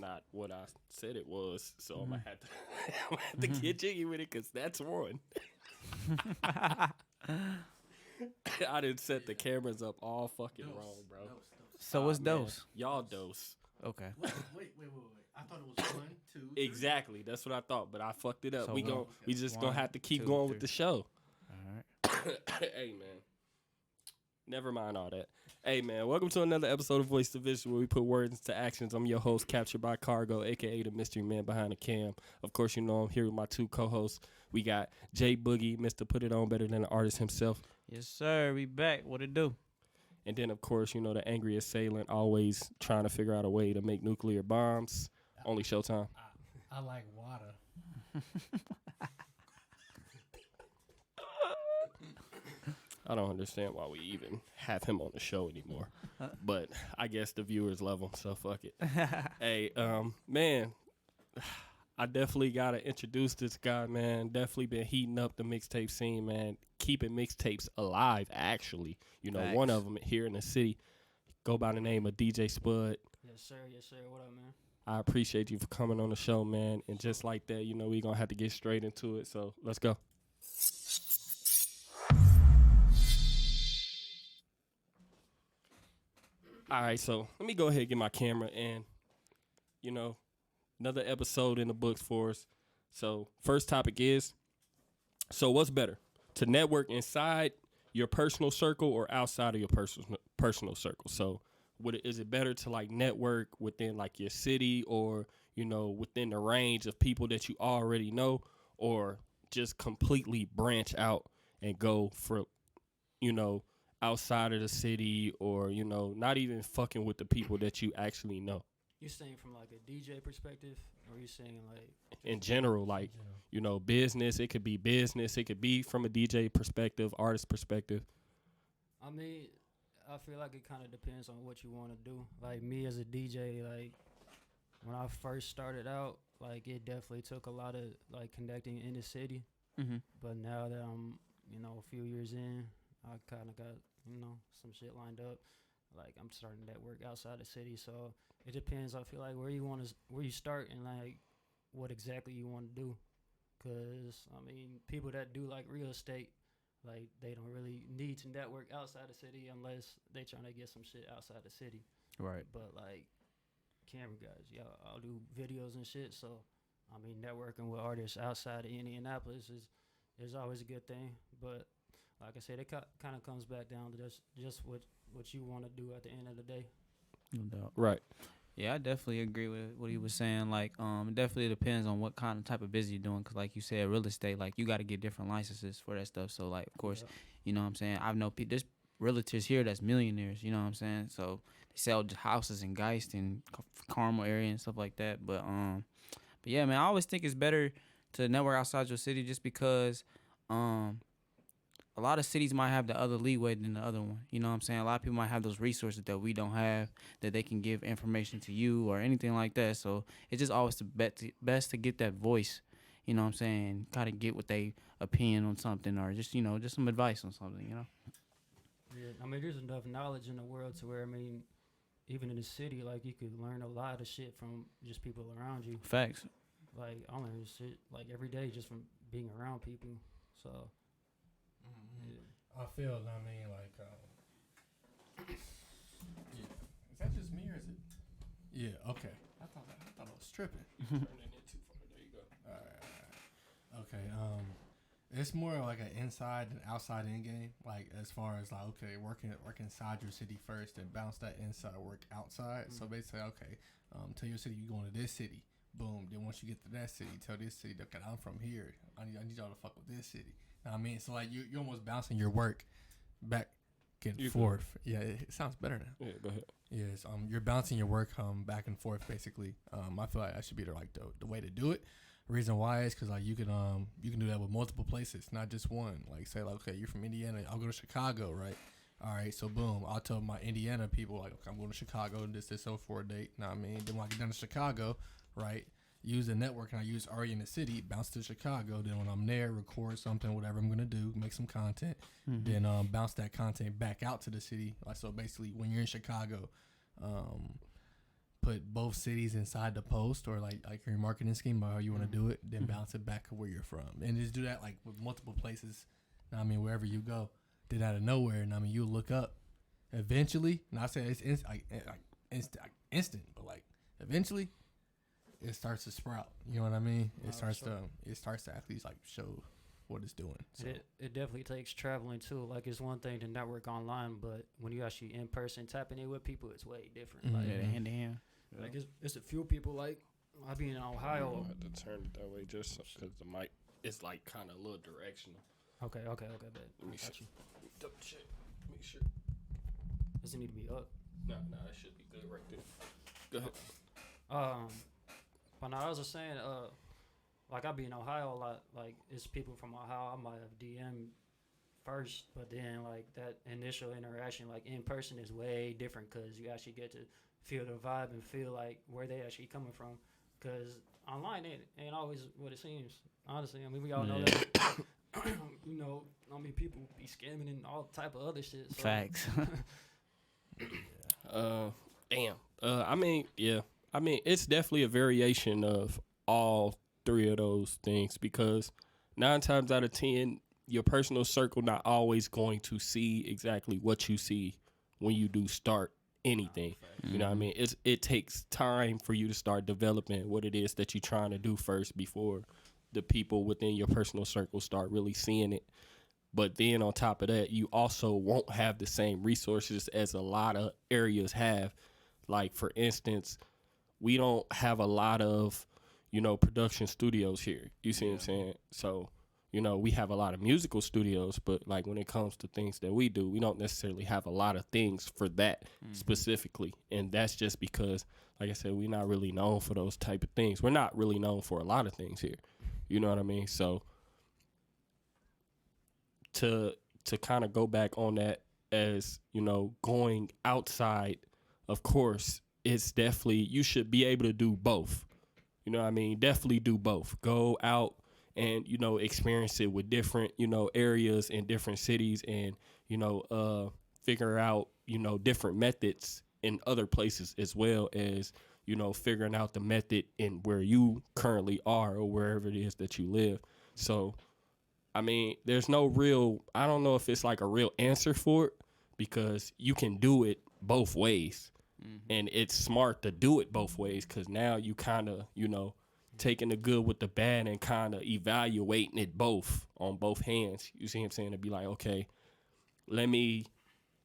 not what I said it was. So I'm gonna have to get jiggy with it because that's one. I didn't set the cameras up all fucking wrong, bro. So what's dose? Y'all dose. Okay. Wait. I thought it was 1, 2, 3. Exactly. That's what I thought, but I fucked it up. So We just one, gonna have to keep 2, going 3. with the show. All right. Hey, man. Never mind all that. Hey, man, welcome to another episode of Voice to Vision, where we put words into actions. I'm your host, Captured by Cargo, a.k.a. the mystery man behind the cam. Of course, you know I'm here with my two co-hosts. We got JBOOGIE, Mr. Put It On Better Than the Artist himself. Yes, sir. We back. What it do? And then, of course, you know, the angry assailant, always trying to figure out a way to make nuclear bombs. Only Showtime. I like water. I don't understand why we even have him on the show anymore. But I guess the viewers love him, so fuck it. Hey, man, I definitely got to introduce this guy, man. Definitely been heating up the mixtape scene, man. Keeping mixtapes alive, actually. You know, Facts. one of them here in the city go by the name of DJ SPUDD. Yes, sir. What up, man? I appreciate you for coming on the show, man. And just like that, you know, we're going to have to get straight into it. So let's go. All right, so let me go ahead and get my camera and, you know, another episode in the books for us. So first topic is, so what's better, to network inside your personal circle or outside of your personal circle? So is it better to like network within like your city or, you know, within the range of people that you already know, or just completely branch out and go for, you know, outside of the city, or, you know, not even fucking with the people that you actually know? You saying from like a DJ perspective, or you saying like in general, like, you know, business? It could be business. It could be from a DJ perspective, artist perspective. I mean, I feel like it kind of depends on what you want to do. Like me as a DJ, like when I first started out, like it definitely took a lot of like connecting in the city. Mm-hmm. But now that I'm, you know, a few years in, I kind of got, you know, some shit lined up. Like I'm starting to network outside the city, so it depends. I feel like where you start and like what exactly you want to do. Cause I mean, people that do like real estate, like they don't really need to network outside the city unless they trying to get some shit outside the city. Right. But like camera guys, I'll do videos and shit. So I mean, networking with artists outside of Indianapolis is always a good thing. But like I said, it kind of comes back down to just what you want to do at the end of the day. No doubt. Right. Yeah, I definitely agree with what he was saying. Like, it definitely depends on what kind of type of business you're doing. Cause like you said, real estate, like you got to get different licenses for that stuff. So like, of course, you know what I'm saying? I know there's realtors here that's millionaires. You know what I'm saying? So they sell houses in Geist and Carmel area and stuff like that. But yeah, man, I always think it's better to network outside your city just because, a lot of cities might have the other leeway than the other one. You know what I'm saying? A lot of people might have those resources that we don't have, that they can give information to you or anything like that. So it's just always the best to get that voice, you know what I'm saying? Kind of get what they opinion on something, or just, you know, just some advice on something, you know? Yeah, I mean, there's enough knowledge in the world to where, I mean, even in the city, like you could learn a lot of shit from just people around you. Facts. Like I learn shit like every day just from being around people. So. I feel, I mean, like, yeah. Is that just me or is it? Yeah, okay. I thought I was tripping. Turn it in too far. There you go. All right. Okay. It's more like an inside and outside in game. Like as far as like, okay, work inside your city first and bounce that inside work outside. Mm-hmm. So basically, okay, tell your city you're going to this city. Boom. Then once you get to that city, tell this city, okay, I'm from here. I need y'all to fuck with this city. I mean, so like you're almost bouncing your work back and forth. Yeah, it sounds better now. Yeah, go ahead. Yes, you're bouncing your work back and forth basically. I feel like that should be the way to do it. The reason why is because like you can do that with multiple places, not just one. Like say like, okay, you're from Indiana, I'll go to Chicago, right? All right, so boom, I'll tell my Indiana people like, okay, I'm going to Chicago and this so for a date. Know what I mean? Then when I get down to Chicago, right? Use the network and I use already in the city, bounce to Chicago. Then when I'm there, record something, whatever I'm gonna do, make some content. Mm-hmm. Then bounce that content back out to the city. Like so, basically, when you're in Chicago, put both cities inside the post or like your marketing scheme or how you want to do it, then bounce it back to where you're from, and just do that like with multiple places. I mean, wherever you go, then out of nowhere, and I mean, you look up eventually. Not saying it's instant, but like eventually, it starts to sprout. You know what I mean? It starts to actually like show what it's doing. So. It definitely takes traveling too. Like it's one thing to network online, but when you actually in person tapping in with people, it's way different. Mm-hmm. Like hand to hand. like it's a few people. Like I be in Ohio. I have to turn it that way just because the mic is like kind of a little directional. Okay, bet. Let me Got you. double check. Make sure. Does it need to be up? No, that should be good right there. Go ahead. But now I was just saying, like I be in Ohio a lot. Like it's people from Ohio. I might have DM first, but then like that initial interaction, like in person, is way different because you actually get to feel the vibe and feel like where they actually coming from. Because online it ain't always what it seems. Honestly, I mean we all know that. You know, I mean people be scamming and all type of other shit. So. Facts. Damn. I mean, yeah. I mean, it's definitely a variation of all three of those things because 9 times out of 10, your personal circle not always going to see exactly what you see when you do start anything. You know what I mean? It takes time for you to start developing what it is that you're trying to do first before the people within your personal circle start really seeing it. But then on top of that, you also won't have the same resources as a lot of areas have. Like, for instance, we don't have a lot of, production studios here. You see what I'm saying? So, we have a lot of musical studios, but like when it comes to things that we do, we don't necessarily have a lot of things for that specifically. And that's just because, like I said, we're not really known for those type of things. We're not really known for a lot of things here. You know what I mean? So to kind of go back on that as, going outside, of course, it's definitely, you should be able to do both. You know what I mean? Definitely do both. Go out and, experience it with different, areas in different cities and, figure out, different methods in other places as well as, figuring out the method in where you currently are or wherever it is that you live. So, I mean, there's no real, I don't know if it's like a real answer for it because you can do it both ways. And it's smart to do it both ways because now you kind of, taking the good with the bad and kind of evaluating it both on both hands. You see what I'm saying? To be like, okay, let me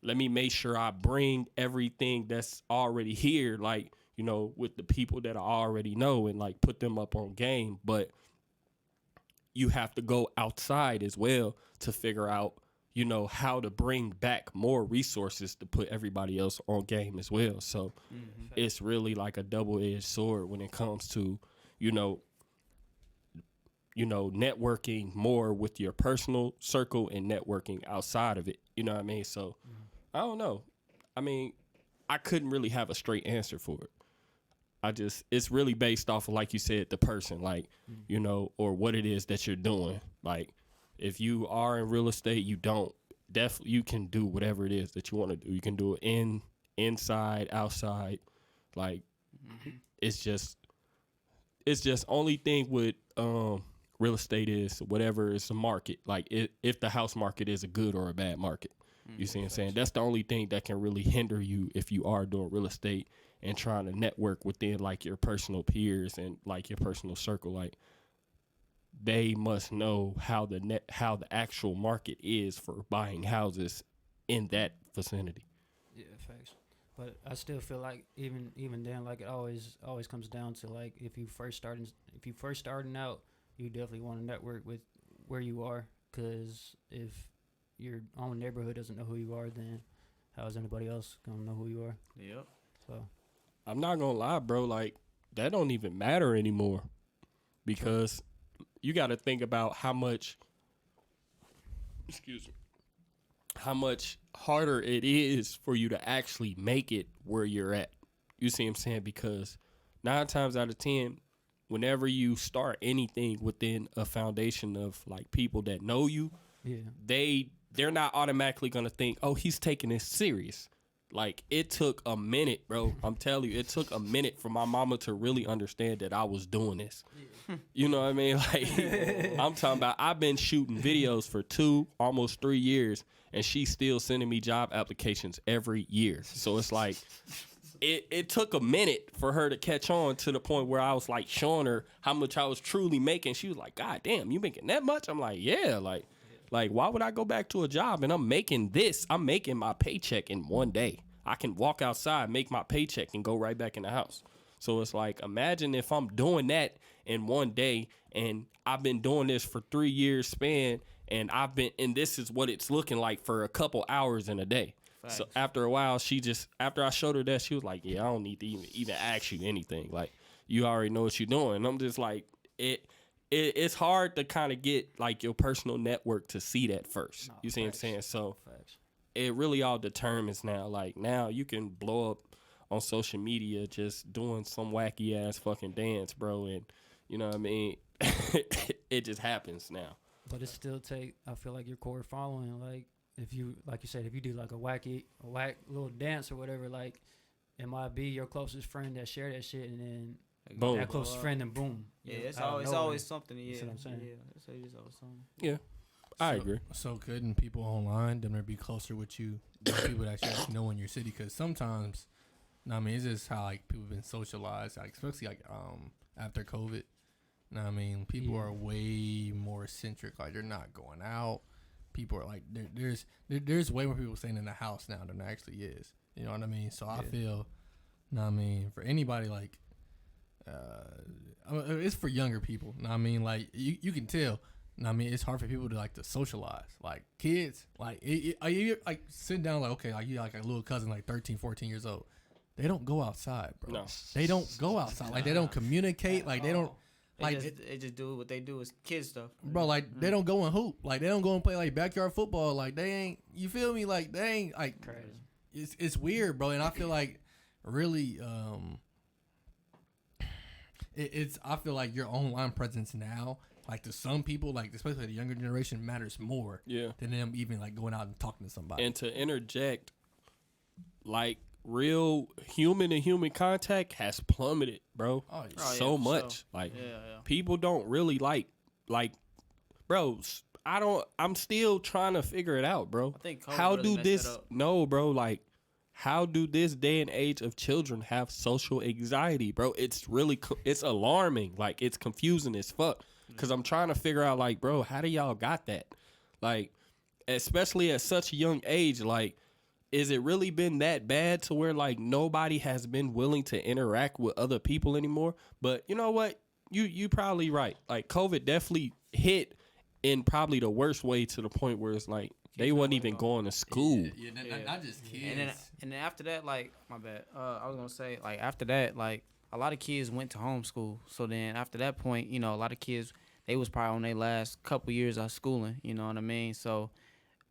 make sure I bring everything that's already here, like, with the people that I already know and like put them up on game. But you have to go outside as well to figure out, how to bring back more resources to put everybody else on game as well. So it's really like a double-edged sword when it comes to, networking more with your personal circle and networking outside of it. You know what I mean? So I don't know. I mean, I couldn't really have a straight answer for it. It's really based off of, like you said, the person, like, or what it is that you're doing. Like, if you are in real estate, you can do whatever it is that you want to do. You can do it inside, outside. Like, it's just only thing with real estate is whatever is the market. Like, if the house market is a good or a bad market. You see what I'm saying? That's the only thing that can really hinder you if you are doing real estate and trying to network within like your personal peers and like your personal circle. Like, they must know how the actual market is for buying houses in that vicinity. Yeah, facts. But I still feel like even then, like it always comes down to like if you first starting out, you definitely want to network with where you are, because if your own neighborhood doesn't know who you are, then how is anybody else gonna know who you are? Yep. So I'm not gonna lie, bro. Like, that don't even matter anymore because you got to think about how much harder it is for you to actually make it where you're at. You see what I'm saying? Because 9 times out of 10, whenever you start anything within a foundation of like people that know you, yeah, they're not automatically gonna think, oh, he's taking this serious. Like, it took a minute, bro. I'm telling you, it took a minute for my mama to really understand that I was doing this. You know what I mean? Like, I'm talking about, I've been shooting videos for 2, almost 3 years, and she's still sending me job applications every year. So it's like, it took a minute for her to catch on to the point where I was like showing her how much I was truly making. She was like, God damn, you making that much? I'm like, yeah, like, why would I go back to a job and I'm making this? I'm making my paycheck in one day. I can walk outside, make my paycheck, and go right back in the house. So it's like, imagine if I'm doing that in one day, and I've been doing this for 3 years span, and this is what it's looking like for a couple hours in a day. Facts. So after a while, after I showed her that, she was like, yeah, I don't need to even ask you anything. Like, you already know what you're doing. And I'm just like, it's hard to kind of get like your personal network to see that first. You see what I'm saying? So it really all determines now. Like, now you can blow up on social media just doing some wacky ass fucking dance, bro, and you know what I mean? It just happens now. But it still I feel like your core following, like if you said, if you do like a whack little dance or whatever, like it might be your closest friend that share that shit, and then boom. That closest friend, and boom. Yeah, it's always something. Yeah, what I'm saying. Yeah, it's always something. Yeah, I agree. So couldn't people online them be closer with you than people that you actually know in your city? Because sometimes, I mean, it's just how like people have been socialized, like especially like after COVID. I mean, people are way more eccentric. Like, they're not going out. People are like, there's way more people staying in the house now than there actually is. You know what I mean? So I feel, I mean, for anybody like, it's for younger people. I mean, like you can tell. I mean, it's hard for people to like to socialize. Like kids, like you like sitting down like, okay, like you like a little cousin like 13, 14 years old. They don't go outside, bro. No. They don't go outside. Like, they don't communicate. Like, they don't. Like, they just do what they do is kid stuff, bro. Like, they don't go and hoop. Like, they don't go and play like backyard football. Like, they ain't. You feel me? Like, they ain't like. Crazy. It's weird, bro. And I feel like really, I feel like your online presence now, like to some people, like especially the younger generation, matters more. Yeah. Than them even like going out and talking to somebody. And to interject, like, real human to human contact has plummeted, bro. So much. Like, people don't really like, bro, I'm still trying to figure it out, bro. I think how really do this, no, bro, like, how do this day and age of children have social anxiety, bro? It's really, it's alarming. Like, it's confusing as fuck. Because I'm trying to figure out, like, bro, how do y'all got that? Like, especially at such a young age, like, is it really been that bad to where, like, nobody has been willing to interact with other people anymore? But you know what? You probably right. Like, COVID definitely hit in probably the worst way, to the point where it's like they wasn't even going to school. Not just kids. And then after that, like, my bad. I was gonna say, like, after that, like, a lot of kids went to homeschool. So then after that point, you know, a lot of kids, they was probably on their last couple years of schooling. You know what I mean? So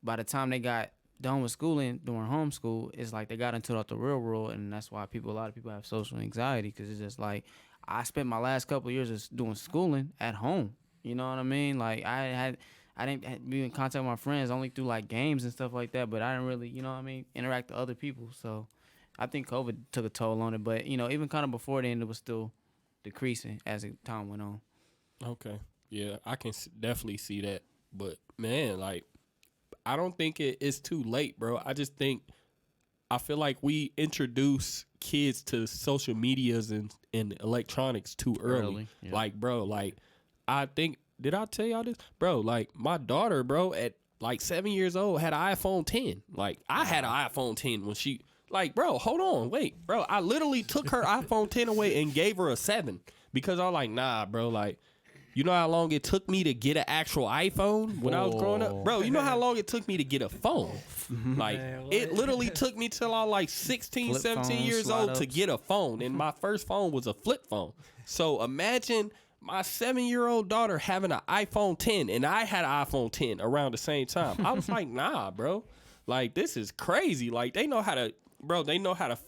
by the time they got done with schooling during homeschool, it's like they got into the real world, and that's why a lot of people have social anxiety, because it's just like, I spent my last couple of years just doing schooling at home. You know what I mean? Like, I didn't be in contact with my friends only through like games and stuff like that, but I didn't really, you know what I mean, interact with other people. So I think COVID took a toll on it, but you know, even kind of before then, it was still decreasing as time went on. Okay, yeah, I can definitely see that, but man, like, I don't think it's too late, bro. I feel like we introduce kids to social medias and electronics too early. Yeah. Like, bro, like, I think, did I tell y'all this? Bro, like, my daughter, bro, at like 7 years old had an iPhone 10. Like, I had an iPhone 10 when she, like, bro, hold on, wait, bro. I literally took her iPhone 10 away and gave her a 7 because I was like, nah, bro, like, you know how long it took me to get an actual iPhone when I was growing up? Bro, you know how long it took me to get a phone? Like, it literally took me till I was like 16, flip 17 years old to get a phone. And my first phone was a flip phone. So imagine my 7-year-old daughter having an iPhone 10, and I had an iPhone 10 around the same time. I was like, nah, bro. Like, this is crazy. Like, they know how to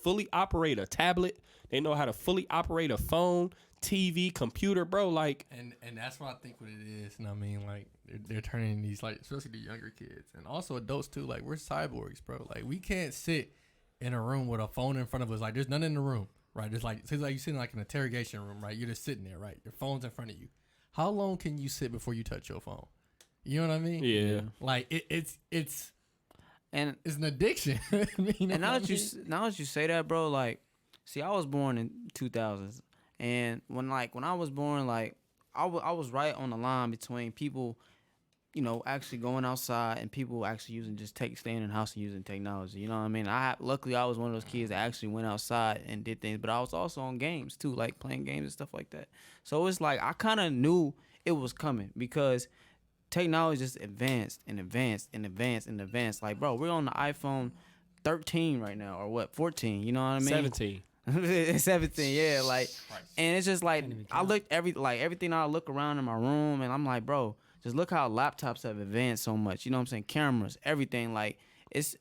fully operate a tablet. They know how to fully operate a phone, TV, computer, bro. Like, and that's what I think what it is. And I mean, like, they're turning these, like, especially the younger kids and also adults too. Like, we're cyborgs, bro. Like, we can't sit in a room with a phone in front of us. Like, there's none in the room, right? It's like you're sitting like an interrogation room, right? You're just sitting there, right? Your phone's in front of you. How long can you sit before you touch your phone? You know what I mean? Yeah. Like it's And an addiction. You know and now what that I you mean? now that you say that, bro, like, see, I was born in 2000s, and when I was born, like, I was right on the line between people, you know, actually going outside and people actually staying in the house and using technology. You know what I mean? Luckily I was one of those kids that actually went outside and did things, but I was also on games too, like playing games and stuff like that. So it's like I kind of knew it was coming because technology just advanced and advanced and advanced and advanced. Like, bro, we're on the iPhone 13 right now, or what, 14? You know what I mean? 17. 17, yeah. Like, and it's just like Can't even I count. looked everything I look around in my room, and I'm like, bro, just look how laptops have advanced so much. You know what I'm saying? Cameras, everything. Like, it's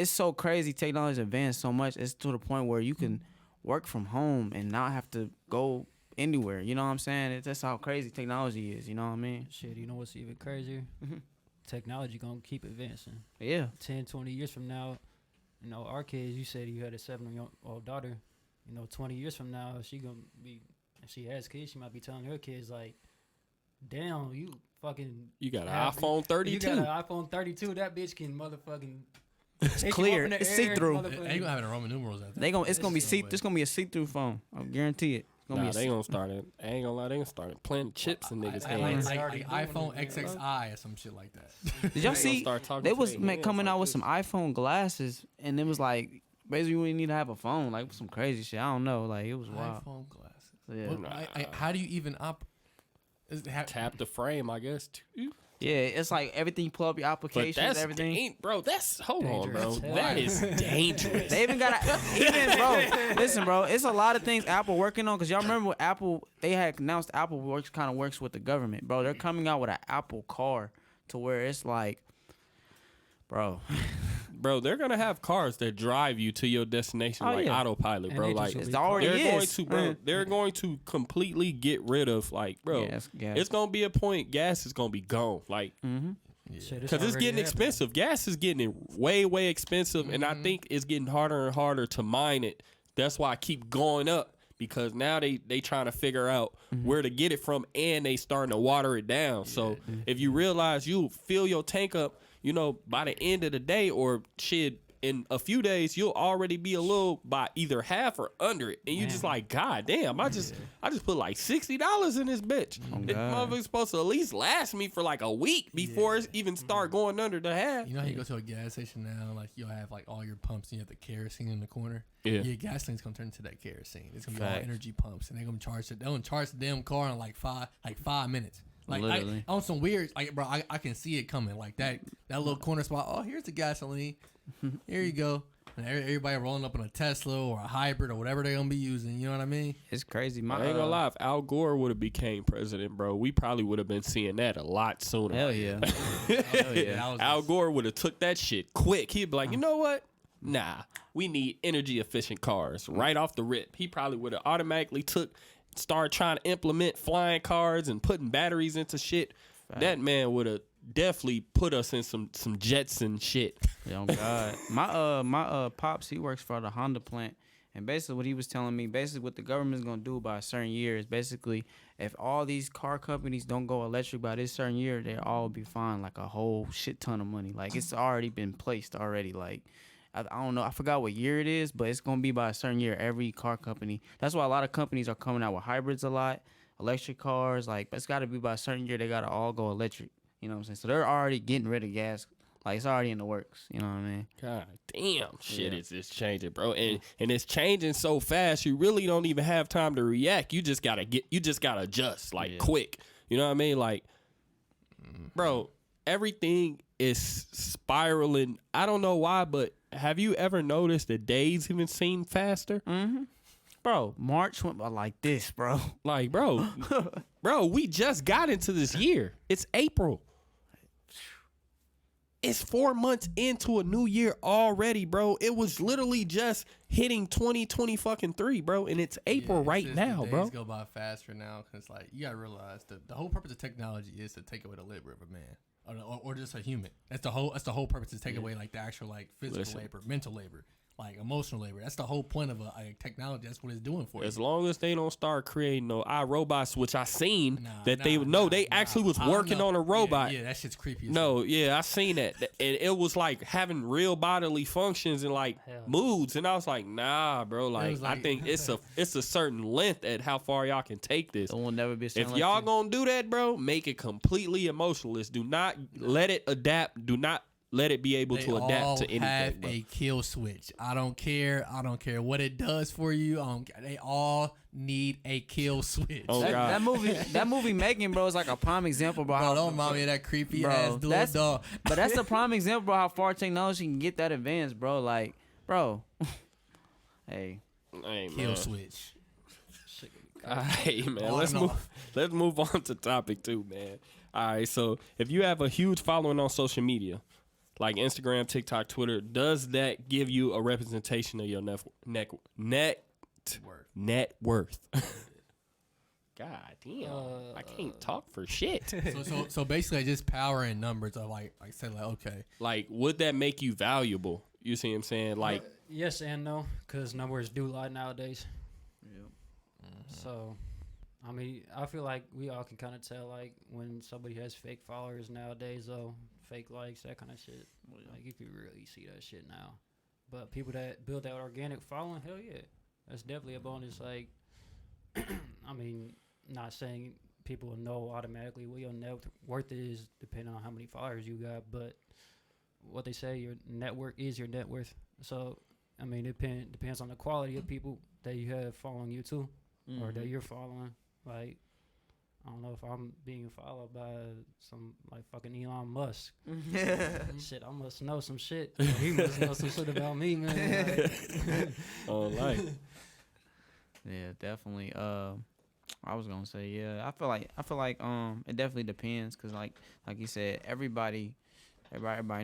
so crazy. Technology advanced so much. It's to the point where you can work from home and not have to go anywhere. You know what I'm saying? That's how crazy technology is. You know what I mean? Shit, you know what's even crazier? Technology gonna keep advancing. Yeah. 10, 20 years from now, you know, our kids, you said you had a 7-year-old daughter. You know, 20 years from now, she gonna be, if she has kids, she might be telling her kids, like, damn, you fucking. You got an have- iPhone 32. You got an iPhone 32. That bitch can motherfucking. It's take you clear. up in the It's air, see-through. motherfucking- Ain't gonna have any Roman numerals at that. It's gonna be There's no way. it's gonna be a see-through phone. I guarantee it. It's gonna Nah, be they gonna start it. I ain't gonna lie, they gonna start planting chips in niggas' hands. They Like already iPhone doing it, man. XXI or some shit like that. Did y'all They gonna see? start talking They to was their hands coming like out with this. some iPhone glasses, and it was like basically you didn't need to have a phone, like some crazy shit. I don't know, like it was wild. iPhone glasses. Yeah. But how do you even Tap the frame, I guess. Too. Yeah, it's like everything you pull up your But applications, that's everything. bro. That's hold on, bro. Dangerous. That is dangerous. They even got bro. Listen, bro, it's a lot of things Apple working on. Cause y'all remember what Apple they had announced Apple works with the government, bro. They're coming out with an Apple car to where it's like, bro. Bro, they're gonna have cars that drive you to your destination Oh, like yeah. autopilot, And bro. they just Like will It's be already they're going is. to, bro. They're going to completely get rid of, like, bro. Yeah, It's gonna be a point. Gas is gonna be gone, like, Mm-hmm. Shit, because it's already getting happening. expensive. Gas is getting way expensive, and I think it's getting harder and harder to mine it. That's why I keep going up, because now they trying to figure out where to get it from, and they starting to water it down. So if you realize you fill your tank up, you know, by the end of the day, or shit, in a few days, you'll already be a little by either half or under it, and you just like, God damn, I just put like $60 in this bitch. This God. motherfucker's supposed to at least last me for like a week before it even start going under the half. You know how you go to a gas station now, like you'll have like all your pumps and you have the kerosene in the corner. Yeah. Your gasoline's gonna turn into that kerosene. It's gonna be all Facts. energy pumps, and they're gonna charge it. They're gonna charge the damn car in like 5 minutes. Like Literally. on some weird, like bro, I can see it coming. Like that little corner spot. Oh, here's the gasoline. Here you go. And everybody rolling up in a Tesla or a hybrid or whatever they're gonna be using. You know what I mean? It's crazy. I ain't gonna lie, if Al Gore would have became president, bro, we probably would have been seeing that a lot sooner. Hell yeah. Hell yeah. That was Al Gore would have took that shit quick. He'd be like, you know what? Nah, we need energy efficient cars right off the rip. He probably would have automatically started trying to implement flying cars and putting batteries into shit. That man would have definitely put us in some jets and shit. Oh God. My pops, he works for the Honda plant, and basically what he was telling me, basically what the government's gonna do by a certain year is basically if all these car companies don't go electric by this certain year, they all be fine like a whole shit ton of money. Like it's already been placed already. Like I don't know, I forgot what year it is, but it's gonna be by a certain year. Every car company. That's why a lot of companies are coming out with hybrids a lot, electric cars. Like it's got to be by a certain year. They gotta all go electric. You know what I'm saying? So they're already getting rid of gas. Like it's already in the works. You know what I mean? God damn, shit Yeah. is changing, bro, and it's changing so fast. You really don't even have time to react. You just gotta adjust like quick. You know what I mean? Like, bro, everything is spiraling. I don't know why, but have you ever noticed the days even seem faster? Mm-hmm. Bro, March went by like this, bro. Like, bro, we just got into this year. It's April. It's 4 months into a new year already, bro. It was literally just hitting 2023, bro, and it's April right now, the bro. days go by faster now because like you gotta realize the whole purpose of technology is to take away the labor of a man or just a human. That's the whole purpose, is take away like the actual like physical Listen. labor, mental labor. like emotional labor. That's the whole point of a technology. That's what it's doing for As you. long as they don't start creating no iRobots, which I seen They actually was working on a robot. Yeah, that shit's creepy. As No, yeah, I seen that, and it was like having real bodily functions and like Hell. moods, and I was like, nah, bro. Like, I think it's a certain length at how far y'all can take this. It will never be. If y'all gonna do that, bro, make it completely emotionless. Do not let it adapt. Do not let it be able to adapt to anything. Have bro. a kill switch. I don't care what it does for you. They all need a kill switch. Oh, God. that movie Megan, bro, is like a prime example, bro. Bro, don't remind me of that creepy Bro, ass little dog. But that's a prime example, bro, how far technology can get that advanced, bro. Like, bro, hey, Hey, Kill man. switch. Hey, man, On let's and move. off. Let's move on to topic 2, man. All right, so if you have a huge following on social media, like Instagram, TikTok, Twitter, does that give you a representation of your net worth? God damn, I can't talk for shit. So basically, just power and numbers of like said, like, okay, Like, would that make you valuable? You see what I'm saying? Like, Yes and no, because numbers do lie nowadays. yeah. So, I mean, I feel like we all can kind of tell, like, when somebody has fake followers nowadays, though, fake likes, that kind of shit. Like, you can really see that shit now. But people that build that organic following, hell yeah, that's definitely a bonus. Like, I mean, not saying people will know automatically what your net worth is depending on how many followers you got, but what they say, your network is your net worth. So, I mean, it depends on the quality of people that you have following you too, or that you're following. Like, I don't know if I'm being followed by some like fucking Elon Musk. Shit, I must know some shit. He must know some shit about me, man. Like, Yeah, definitely. I was gonna say, yeah. I feel like it definitely depends, cause like you said, everybody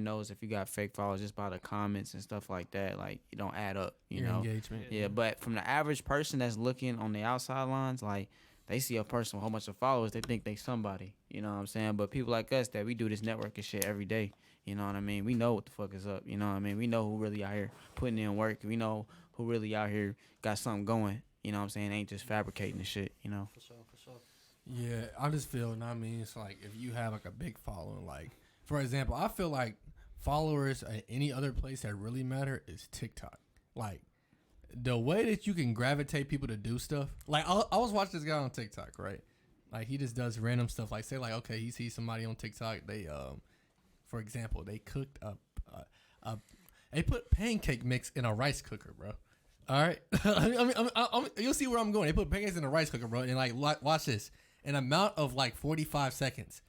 knows if you got fake followers just by the comments and stuff like that, like it don't add up, you your know. engagement. Yeah, but from the average person that's looking on the outside lines, like they see a person with a whole bunch of followers, they think they somebody, you know what I'm saying? But people like us that we do this networking shit every day, you know what I mean? We know what the fuck is up, you know what I mean? We know who really out here putting in work. We know who really out here got something going, you know what I'm saying? Ain't just fabricating the shit, you know? for sure. Yeah, I just feel, you know what I mean? It's like if you have like a big following, like for example, I feel like followers at any other place that really matter is TikTok. Like the way that you can gravitate people to do stuff. Like I was watching this guy on TikTok, right? Like he just does random stuff. Like say like, okay, he sees somebody on TikTok. They for example, they cooked they put pancake mix in a rice cooker, bro. All right, you'll see where I'm going. They put pancakes in a rice cooker, bro, and like watch this. In a amount of like 45 seconds,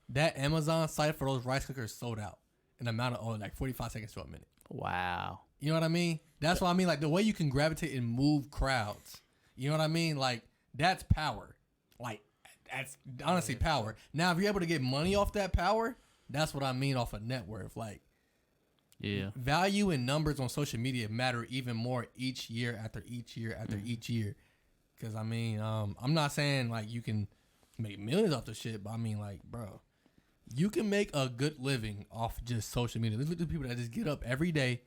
that Amazon site for those rice cookers sold out. In a amount of like 45 seconds to a minute. Wow. You know what I mean? That's what I mean. Like the way you can gravitate and move crowds. You know what I mean? Like that's power. Like that's honestly power. Now, if you're able to get money off that power, that's what I mean off of net worth. Like, yeah, value and numbers on social media matter even more each year after each year after each year. Because I mean, I'm not saying like you can make millions off the shit, but I mean like, bro, you can make a good living off just social media. Look at the people that just get up every day.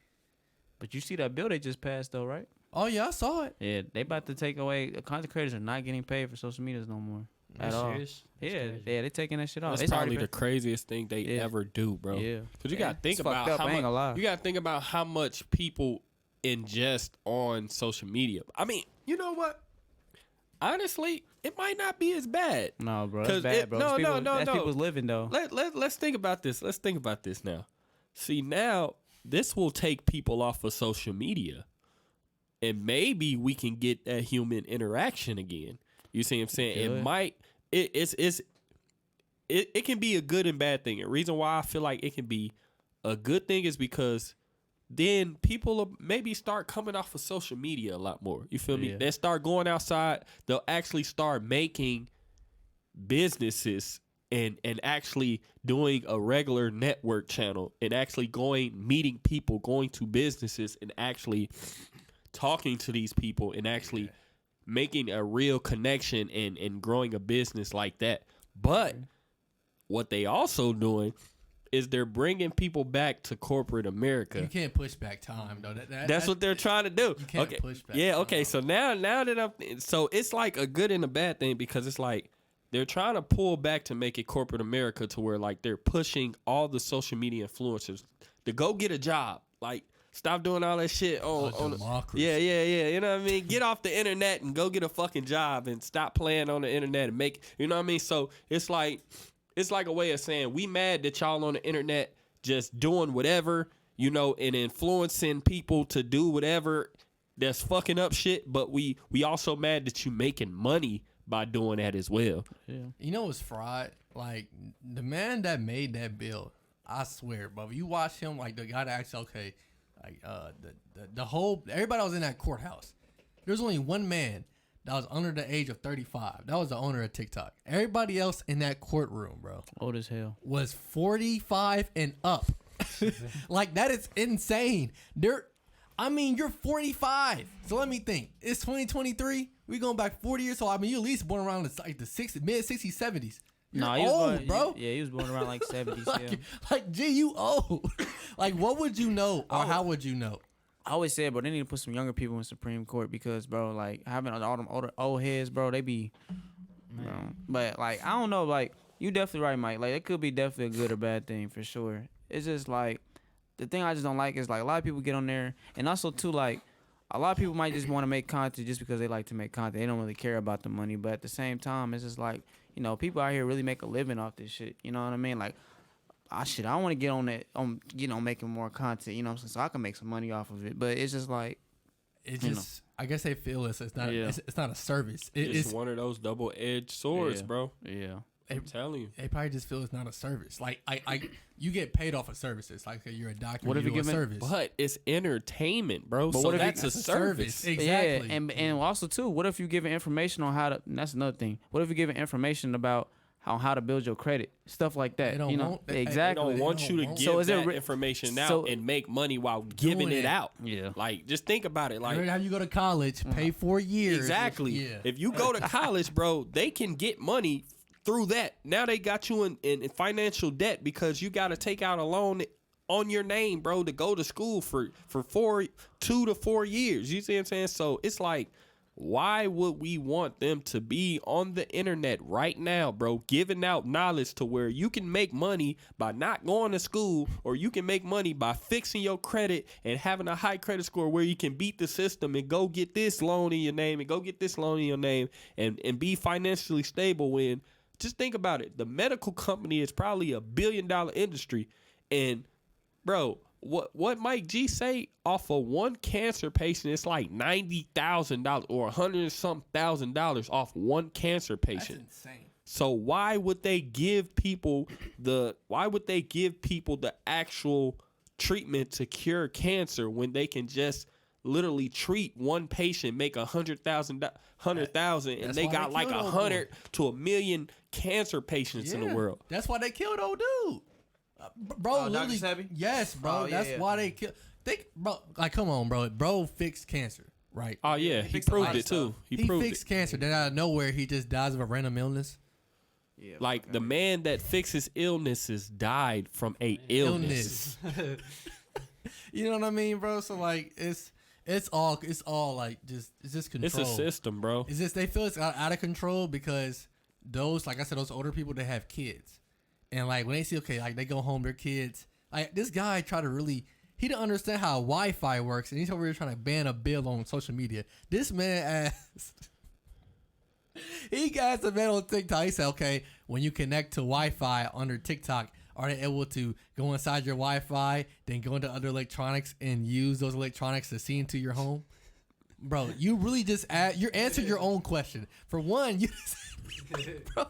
but you see that bill they just passed though, right? Oh yeah, I saw it. Yeah, they about to take away. Content creators are not getting paid for social medias no more at all. Serious? That's Yeah, crazy. yeah, they taking that shit off. that's It's probably already the craziest thing they ever do, bro. Yeah, Because you Yeah. gotta think It's about fucked up, how I ain't gonna lie. much you gotta think about how much people ingest on social media. I mean, you know what? Honestly, it might not be as bad. No, bro, 'Cause that's bad, it- bro. no, That's no, people, no, that's no. people's living though. Let's think about this. Let's think about this now. See, now this will take people off of social media, and maybe we can get that human interaction again. You see what I'm saying? Good. It might. It can be a good and bad thing. The reason why I feel like it can be a good thing is because then people will maybe start coming off of social media a lot more. You feel me? Yeah. They start going outside. They'll actually start making businesses and actually doing a regular network channel and actually meeting people, going to businesses and actually talking to these people and actually making a real connection and growing a business like that. But what they also doing they're bringing people back to corporate America. You can't push back time though. That's what they're trying to do. You can't push back. Yeah. time. Okay. So now that so it's like a good and a bad thing because it's like they're trying to pull back to make it corporate America to where like they're pushing all the social media influencers to go get a job. Like stop doing all that shit on democracy. yeah. You know what I mean? Get off the internet and go get a fucking job and stop playing on the internet and make, you know what I mean? So it's like a way of saying we mad that y'all on the internet just doing whatever, you know, and influencing people to do whatever that's fucking up shit, but we also mad that you making money by doing that as well. Yeah. You know what's fraud? Like the man that made that bill, I swear, bro. You watch him, like the guy that actually, okay, like the whole everybody that was in that courthouse. There's only one man that was under the age of 35. That was the owner of TikTok. Everybody else in that courtroom, bro, Old as hell. was 45 and up. Like that is insane. You're 45. So let me think. It's 2023. We going back 40 years. So I mean, you at least born around the mid 60s, 70s. You're old, bro. Yeah, he was born around like 70s. Yeah. Like, gee, you old. Like, what would you know or how would you know? I always said, bro, they need to put some younger people in Supreme Court because, bro, like having all them old heads, bro, they be, bro. But like, I don't know, like you definitely right, Mike. Like it could be definitely a good or bad thing for sure. It's just like the thing I just don't like is like a lot of people get on there, and also too like a lot of people might just want to make content just because they like to make content. They don't really care about the money, but at the same time, it's just like people out here really make a living off this shit. You know what I mean? Like. I want to get on that, making more content, you know what I'm saying, so I can make some money off of it. But it's just like, I guess they feel it's not, it's not a service. It's one of those double-edged swords, bro. Yeah. I'm telling you. They probably just feel it's not a service. Like, you get paid off of services. Like, you're a doctor, what if you you do a service. But it's entertainment, bro. But so what if that's a service. Exactly. Yeah, and also, too, what if you giving information on how to, and that's another thing. What if you're giving information about how to build your credit, stuff like that. They don't want exactly. They don't want you to give that information out and make money while giving it out. Yeah, like just think about it. Like how you go to college, pay 4 years. Exactly. If you go to college, bro, they can get money through that. Now they got you in financial debt because you got to take out a loan on your name, bro, to go to school for 2 to 4 years. You see what I'm saying? So it's like, why would we want them to be on the internet right now, bro, giving out knowledge to where you can make money by not going to school, or you can make money by fixing your credit and having a high credit score where you can beat the system and go get this loan in your name and go get this loan in your name and be financially stable when, just think about it, the medical company is probably $1 billion industry. And, bro, what Mike G say off of one cancer patient, it's like $90,000 or $100,000 off one cancer patient. That's insane. So why would they give people the actual treatment to cure cancer when they can just literally treat one patient, make $100,000, and they got like 100 to 1 million cancer patients in the world. That's why they killed old dude. Bro, literally, Dr. Sebi? Yes, bro. That's why they killed. Bro, like, come on, bro. Bro fixed cancer, right? Oh yeah, he proved it too. He proved fixed cancer. Then out of nowhere, he just dies of a random illness. Yeah, like the man that fixes illnesses died from a illness. You know what I mean, bro? So like, it's all like it's just control. It's a system, bro. It's just they feel it's out of control because those, like I said, those older people that have kids. And like when they see, okay, like they go home, their kids, like this guy he didn't understand how Wi-Fi works, and he's over here trying to ban a bill on social media. This man asked, he asked a man on TikTok, he said, okay, when you connect to Wi-Fi under TikTok, are they able to go inside your Wi-Fi, then go into other electronics and use those electronics to see into your home? Bro, you really just you answered your own question. For one, you bro.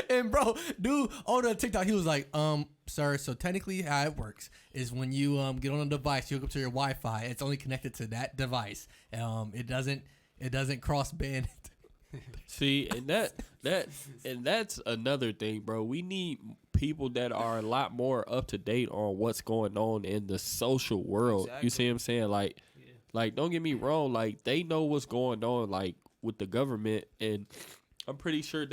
And bro, dude on the TikTok, he was like, sir, so technically how it works is when you get on a device, you hook up to your Wi-Fi, it's only connected to that device. It doesn't cross band. See, and that's another thing, bro. We need people that are a lot more up to date on what's going on in the social world. Exactly. You see what I'm saying? Like don't get me wrong, like they know what's going on like with the government, and I'm pretty sure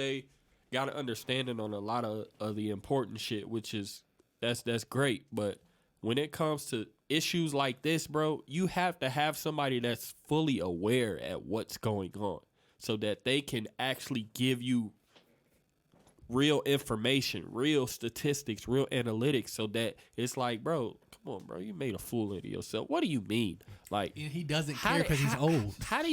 got an understanding on a lot of the important shit, which is that's great. But when it comes to issues like this, bro, you have to have somebody that's fully aware at what's going on so that they can actually give you real information, real statistics, real analytics, so that it's like, bro, come on, bro, you made a fool out of yourself. What do you mean? Like, He doesn't care because he's old. How do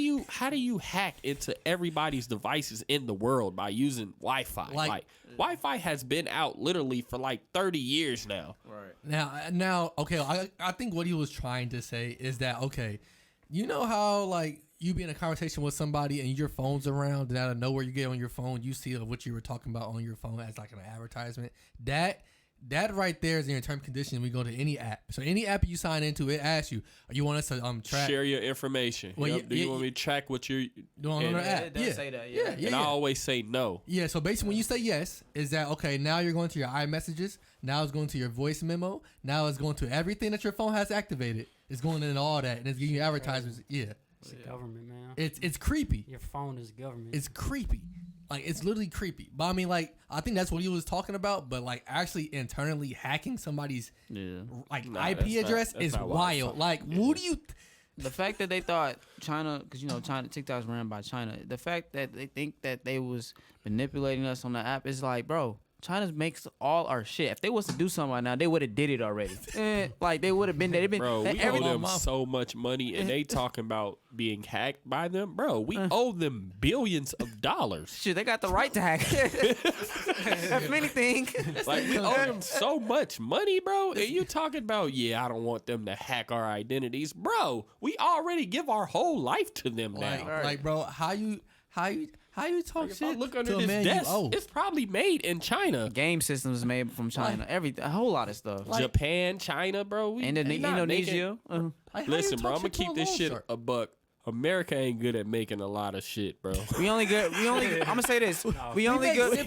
you hack into everybody's devices in the world by using Wi-Fi? Like Wi-Fi has been out literally for like 30 years now. Right. Now, okay, I think what he was trying to say is that, okay, you know how like you be in a conversation with somebody and your phone's around, and out of nowhere you get on your phone, you see what you were talking about on your phone as like an advertisement. That right there is in your term and condition. We go to any app. So any app you sign into, it asks you, you want us to track, share your information. Well, Do you want me to track what you're doing on the app? It does say that, yeah. And I always say no. Yeah, so basically when you say yes, is that, okay, now you're going to your iMessages, now it's going to your voice memo, now it's going to everything that your phone has activated. It's going in all that, and it's giving you advertisements. Yeah. It's the government, man. It's creepy. Your phone is government. It's creepy. Like, it's literally creepy. But I mean, like, I think that's what he was talking about. But like, actually internally hacking somebody's IP address is wild. Like, what do you? The fact that they thought China, because you know China, TikTok's ran by China. The fact that they think that they was manipulating us on the app is like, bro, China makes all our shit. If they was to do something right now, they would have did it already. Like they would have been there. They've been, bro, we owe them so much money, and they talking about being hacked by them. Bro, we owe them billions of dollars. Shit, they got the right to hack. If anything, like we owe them so much money, bro. And you talking about, yeah, I don't want them to hack our identities, bro. We already give our whole life to them now. Like, bro, how you talk If shit I look under to a this man desk, you owe? it's probably made in China. game systems made from China. Everything, a whole lot of stuff. Japan, China, bro. We not Indonesia. making- Listen, bro, I'm gonna keep this shit a buck. America ain't good at making a lot of shit, bro. We only good. I'm gonna say this. We only good.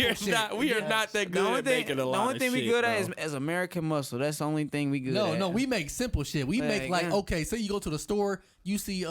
We are not that good at making a lot of shit. The only thing we good at bro. is American muscle. That's the only thing we good at. No, we make simple shit. We make like, yeah. okay, say you go to the store, you see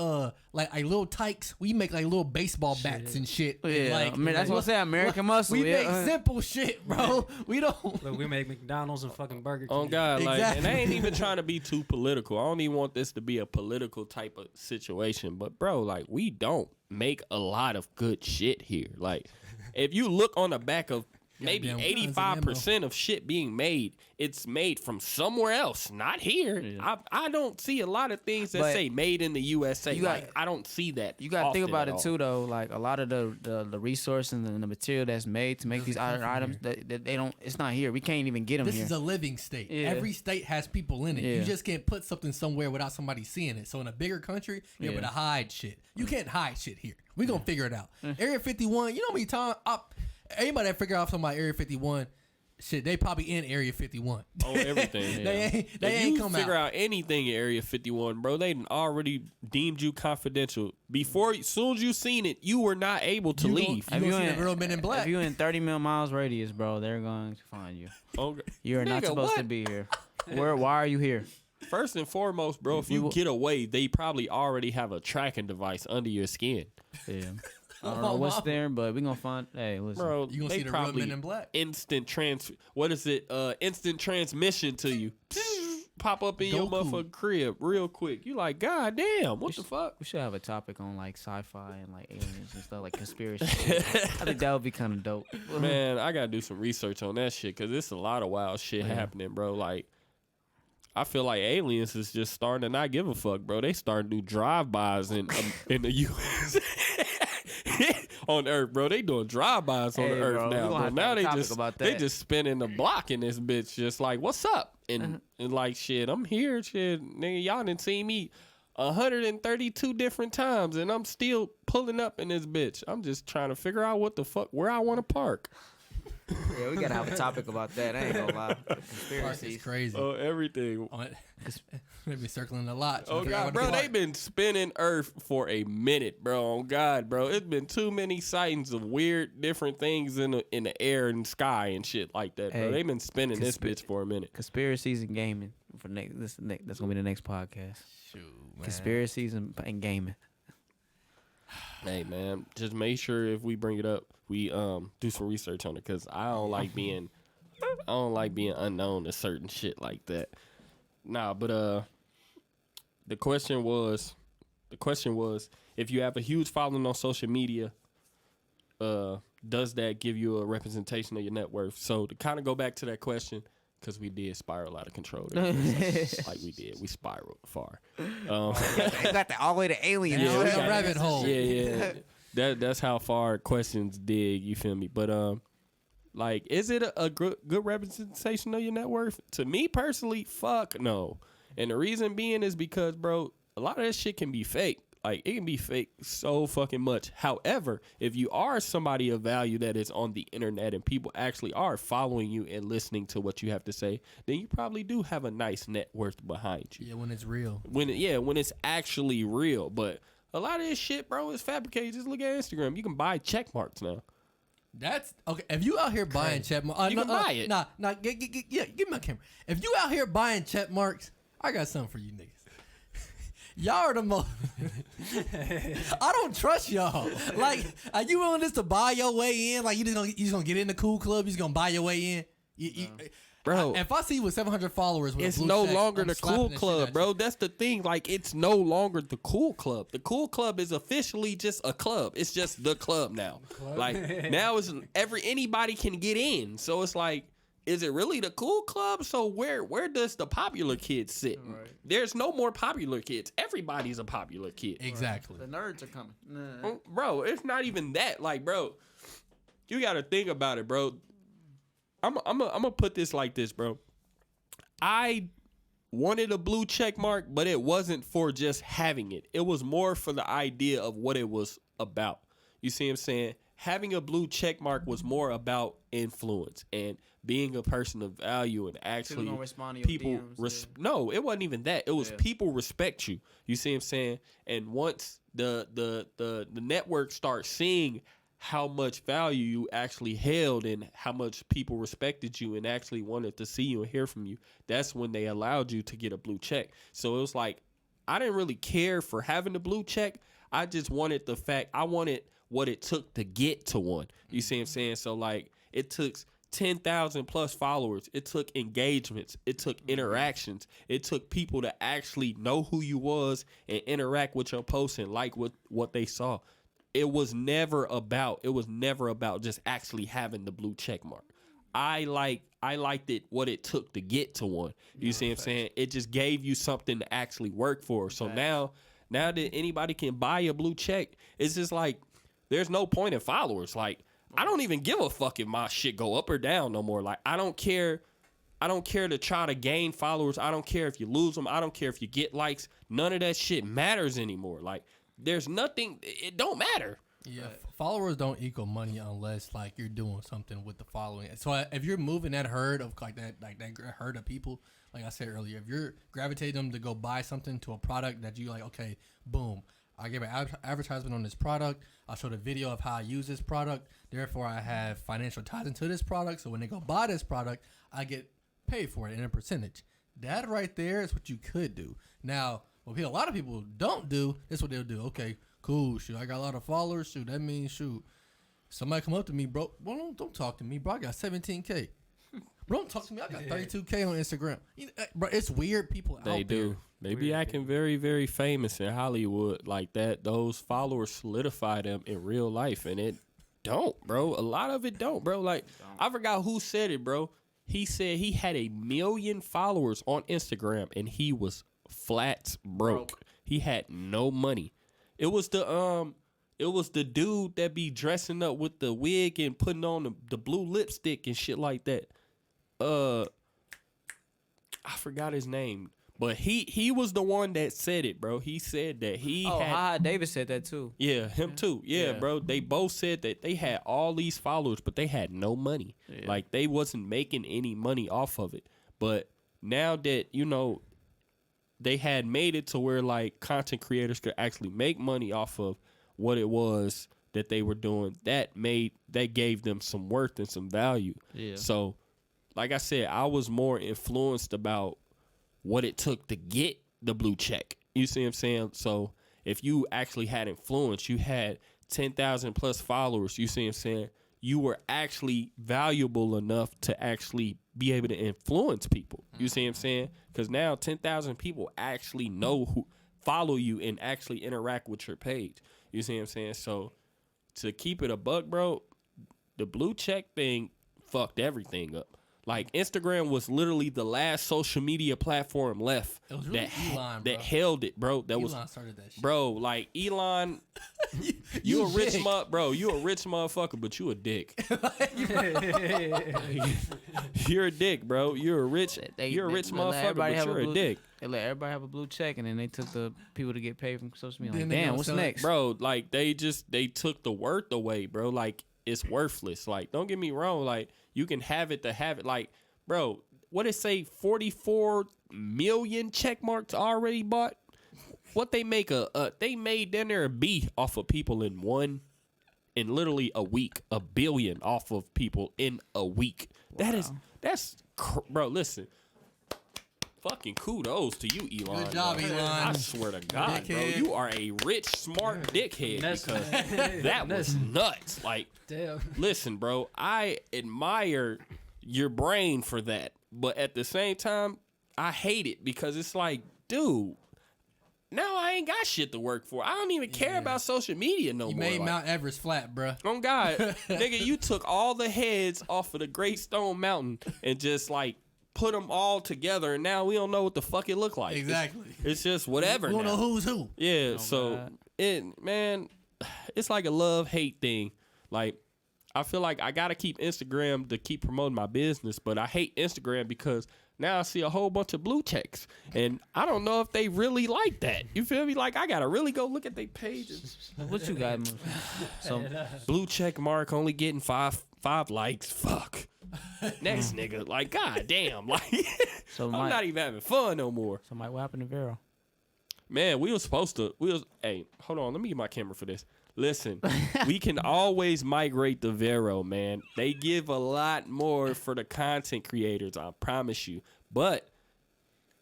like little tykes. We make like little baseball bats and shit. Yeah, Like, I mean, that's what I say. American muscle. We yeah. make simple shit, bro. We don't. Look, we make McDonald's and fucking Burger King. Oh God, like, Exactly. and I ain't even trying to be too political. I don't even want this to be a political type of situation. But bro, like, we don't make a lot of good shit here. Like, if you look on the back of maybe Goddamn 85% of shit being made, it's made from somewhere else, not here. Yeah. I don't see a lot of things that But say made in the USA. you got- Like, I don't see that. You gotta think often about at it all. too, though. Like a lot of the resources and the material that's made to make these items that they don't. It's not here. We can't even get them This here. is a living state. Yeah. Every state has people in it. You Yeah. just can't put something somewhere without somebody seeing it. So in a bigger country, you're able to hide shit. You can't hide shit here. We gonna figure it out. Area 51. You know how many times anybody that figure out something about Area 51, shit, they probably in Area 51. On everything. They If ain't you come figure out. out anything in Area 51, bro, they done already deemed you confidential. Before, as soon as you seen it, you were not able to leave. You gonna see the real Men in Black. If you in 30 miles radius, bro, they're going to find you. Oh, You're not nigga, supposed to what? be here. Why are you here? First and foremost, bro, if you get away, they probably already have a tracking device under your skin. Yeah. I don't know what's there, but we gonna find. Hey, listen. Bro, You gonna they see the real probably Men in Black. instant instant transmission to you. Pop up in your Goku. motherfucking crib real quick. You like, God damn, what the fuck? We should have a topic on like sci-fi and like aliens and stuff, like conspiracy. Shit. I think that would be kind of dope. Man, I gotta do some research on that shit because it's a lot of wild shit happening, bro. Like, I feel like aliens is just starting to not give a fuck, bro. They starting to do drive-bys in the U.S. on Earth, bro. They doing drive-bys on the Hey, Earth bro, we now, gonna bro. have to Now have a they topic just about they that. just spinning the block in this bitch, just like, what's up? And like, shit, I'm here, shit, nigga. Y'all didn't see me 132 different times, and I'm still pulling up in this bitch. I'm just trying to figure out what the fuck where I want to park. Yeah, we gotta have a topic about that. I ain't gonna lie. Park is Conspiracies. crazy. Oh, everything. They've been circling a lot. Oh God, bro, they've been spinning Earth for a minute, bro. Oh God, bro, it's been too many sightings of weird, different things in the air and sky and shit like that, bro. Hey, They've been spinning this bitch for a minute. Conspiracies and gaming for that's gonna be the next podcast. Shoot, man. Conspiracies and gaming. Hey man, just make sure if we bring it up, we do some research on it, cause I don't like being unknown to certain shit like that. Nah, but the question was, if you have a huge following on social media, does that give you a representation of your net worth? So to kind of go back to that question, because we did spiral out of control. Like we did. We spiraled far. Got that all the way to aliens. Yeah, we we got got rabbit hole. Yeah. That's how far questions dig, you feel me? But like, is it a good representation of your net worth? To me personally, fuck no. And the reason being is because, bro, a lot of that shit can be fake. Like, it can be fake so fucking much. However, if you are somebody of value that is on the internet and people actually are following you and listening to what you have to say, then you probably do have a nice net worth behind you. Yeah, when it's real. When it's actually real. But a lot of this shit, bro, is fabricated. Just look at Instagram. You can buy check marks now. That's okay. If you out here buying check marks, you can buy it. Give me my camera. If you out here buying check marks, I got something for you niggas. Y'all are the most. I don't trust y'all. Like, are you willing this to buy your way in? Like, you just gonna get in the cool club? You just gonna buy your way in? Bro, if I see you with 700 followers, with it's a blue no check, longer I'm the slapping cool the shit club, out bro. you. That's the thing. Like, it's no longer the cool club. The cool club is officially just a club. It's just the club now. Like, now it's anybody can get in. So it's like, is it really the cool club? So where does the popular kid sit? Right. There's no more popular kids. Everybody's a popular kid. Exactly. The nerds are coming. Bro, it's not even that. Like, bro, you got to think about it, bro. I'm gonna put this like this, bro. I wanted a blue check mark, but it wasn't for just having it. It was more for the idea of what it was about. You see what I'm saying? Having a blue check mark was more about influence and being a person of value and actually people no, it wasn't even that. It was people respect you. You see what I'm saying? And once the network starts seeing how much value you actually held and how much people respected you and actually wanted to see you and hear from you, that's when they allowed you to get a blue check. So it was like, I didn't really care for having the blue check. I just wanted I wanted what it took to get to one. You see what I'm saying? So like, it took 10,000 plus followers. It took engagements. It took interactions. It took people to actually know who you was and interact with your posts and like what they saw. It was never about just actually having the blue check mark. I liked it what it took to get to one. You see what I'm saying? It just gave you something to actually work for. So now that anybody can buy a blue check, it's just like, there's no point in followers. Like, I don't even give a fuck if my shit go up or down no more. Like, I don't care to try to gain followers. I don't care if you lose them. I don't care if you get likes. None of that shit matters anymore. Like, there's nothing. It don't matter. Yeah, followers don't equal money unless like you're doing something with the following. So if you're moving that herd of that herd of people, like I said earlier, if you're gravitating them to go buy something to a product that you like, okay, boom, I gave an advertisement on this product. I showed a video of how I use this product. Therefore, I have financial ties into this product. So when they go buy this product, I get paid for it in a percentage. That right there is what you could do. Now, what a lot of people don't do, is what they'll do. Okay, cool, shoot, I got a lot of followers. Shoot, that means, shoot, somebody come up to me, bro. Well, don't talk to me, bro. I got 17K. Bro, don't talk to me. I got 32K on Instagram. Bro, it's weird people out there. They do. They be acting very, very famous in Hollywood like that. Those followers solidify them in real life, and it don't, bro. A lot of it don't, bro. Like, I forgot who said it, bro. He said he had 1 million followers on Instagram, and he was flat broke. He had no money. It was the dude that be dressing up with the wig and putting on the blue lipstick and shit like that. I forgot his name, but he was the one that said it, bro. He said that David said that too. Yeah, him too. Yeah, bro. They both said that they had all these followers, but they had no money. Yeah. Like, they wasn't making any money off of it. But now that, they had made it to where like content creators could actually make money off of what it was that they were doing, that gave them some worth and some value. Yeah. So, like I said, I was more influenced about what it took to get the blue check. You see what I'm saying? So if you actually had influence, you had 10,000 plus followers, you see what I'm saying? You were actually valuable enough to actually be able to influence people. You see what I'm saying? Because now 10,000 people actually follow you and actually interact with your page. You see what I'm saying? So to keep it a buck, bro, the blue check thing fucked everything up. Like, Instagram was literally the last social media platform left It was really Elon, bro. that held it, bro. Elon started that shit. Bro, like, Elon, you a rich you a rich motherfucker, but you a dick. You're a dick, bro. You're a rich motherfucker, but you're a dick. They let everybody have a blue check, and then they took the people to get paid from social media. Like, Then they damn, gonna what's sell it. next? Bro, like, they took the worth away, bro. Like, it's worthless. Like, don't get me wrong. Like, you can have it to have it. Like, bro, what it say? 44 million check marks already bought. What they make they made down there a B off of people in literally a week. $1 billion off of people in a week. Wow. Bro, listen. Fucking kudos to you, Elon. Good job, bro. Elon. I swear to God, bro, Dickhead. you are a rich, smart dickhead because that was nuts. Like, Damn. listen, bro, I admire your brain for that, but at the same time, I hate it because it's like, dude, now I ain't got shit to work for. I don't even care about social media no You more. made Like, Mount Everest flat, bruh. oh God, nigga, you took all the heads off of the Great Stone Mountain and just like put them all together, and now we don't know what the fuck it look like. Exactly. It's just whatever. We don't now. know who's who. Yeah, Oh, so God. man, it's like a love-hate thing. Like, I feel like I gotta keep Instagram to keep promoting my business, but I hate Instagram because now I see a whole bunch of blue checks, and I don't know if they really like that. You feel me? Like, I gotta really go look at their pages. What you got? So Blue check mark only getting five likes. Fuck. Next nigga, like, god damn, like, So I'm Mike- not even having fun no more. So Mike, what happened to Vero? Man, hey, hold on, let me get my camera for this. Listen, we can always migrate to Vero, man. They give a lot more for the content creators, I promise you. But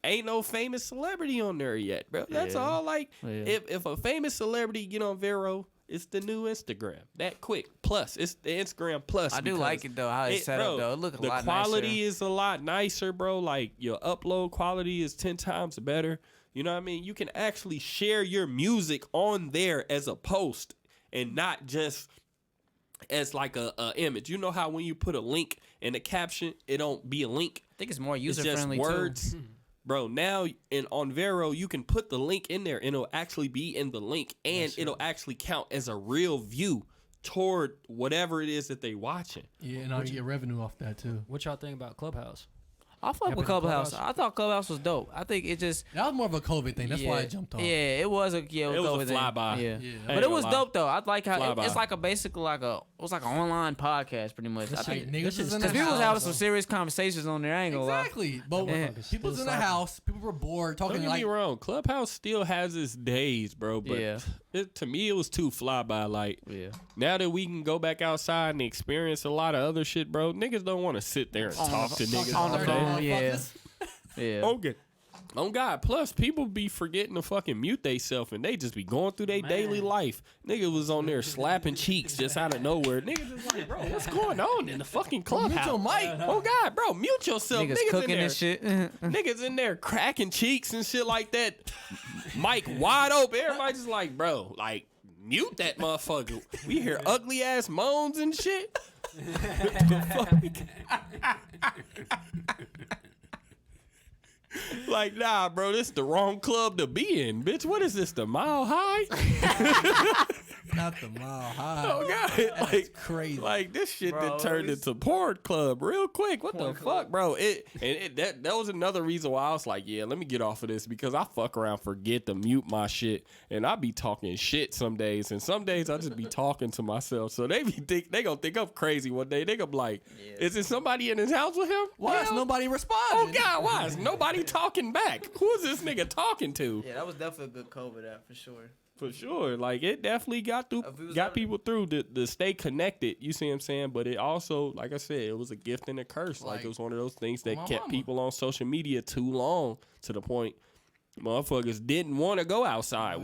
ain't no famous celebrity on there yet, bro. That's Yeah. all. Like, Yeah. if a famous celebrity get on Vero, it's the new Instagram. That quick. Plus, it's the Instagram Plus. I do like it though, how it's set bro, up though. It look a the lot quality nicer. is a lot nicer, bro. Like, your upload quality is 10 times better. You know what I mean? You can actually share your music on there as a post and not just as like a image. You know how when you put a link in the caption, it don't be a link. I think it's more It's user just friendly words. too. Bro, now on Vero, you can put the link in there and it'll actually be in the link, and it'll actually count as a real view toward whatever it is that they watching. Yeah, and I'll get revenue off that too. What y'all think about Clubhouse? I fuck with Happened in Clubhouse. Clubhouse? I thought Clubhouse was dope. I think it just That was more of a COVID thing. That's why I jumped on. Yeah, it was a It was a flyby. Yeah. Yeah. But it was lie. dope though. I like how Flyby. it's like a basically it was like an online podcast pretty much. I Like, think niggas was in the because people was having house. some serious conversations on there. I ain't gonna lie. Exactly. But Yeah. people was in the Still house. People were bored Don't talking get like me wrong, Clubhouse still has its days, bro. But Yeah. to me, it was too flyby. Like, Yeah. now that we can go back outside and experience a lot of other shit, bro, niggas don't want to sit there and talk to niggas on all the day. phone, yeah. Yeah. Okay. Oh God! Plus, people be forgetting to fucking mute theyself, and they just be going through their daily life. Nigga was on there slapping cheeks just out of nowhere. Nigga just like, bro, what's going on in the fucking clubhouse? Mute your mic. Oh God, bro, mute yourself. Niggas in cooking there. and shit. Niggas in there cracking cheeks and shit like that. Mic wide open. Everybody just like, bro, like, mute that motherfucker. We hear ugly ass moans and shit. Like, nah, bro, this the wrong club to be in, bitch. What is this, the Mile High? not the Mile High. Oh God, like crazy. Like, this shit Bro, that turned it's- into porn club real quick. What the fuck, bro? That was another reason why I was like, yeah, let me get off of this, because I fuck around, forget to mute my shit, and I be talking shit some days, and some days I just be talking to myself. So they gonna think I'm crazy one day. They gonna be like, is there somebody in his house with him? Why is Hell, nobody Oh responding? God, why is nobody talking back? Who is this nigga talking to? Yeah, that was definitely a good COVID app for sure. For sure. Like, it definitely got If we was got ever- people through to stay connected. You see what I'm saying? But it also, like I said, it was a gift and a curse. Like, it was one of those things that my kept mama. people on social media too long, to the point motherfuckers didn't want to go outside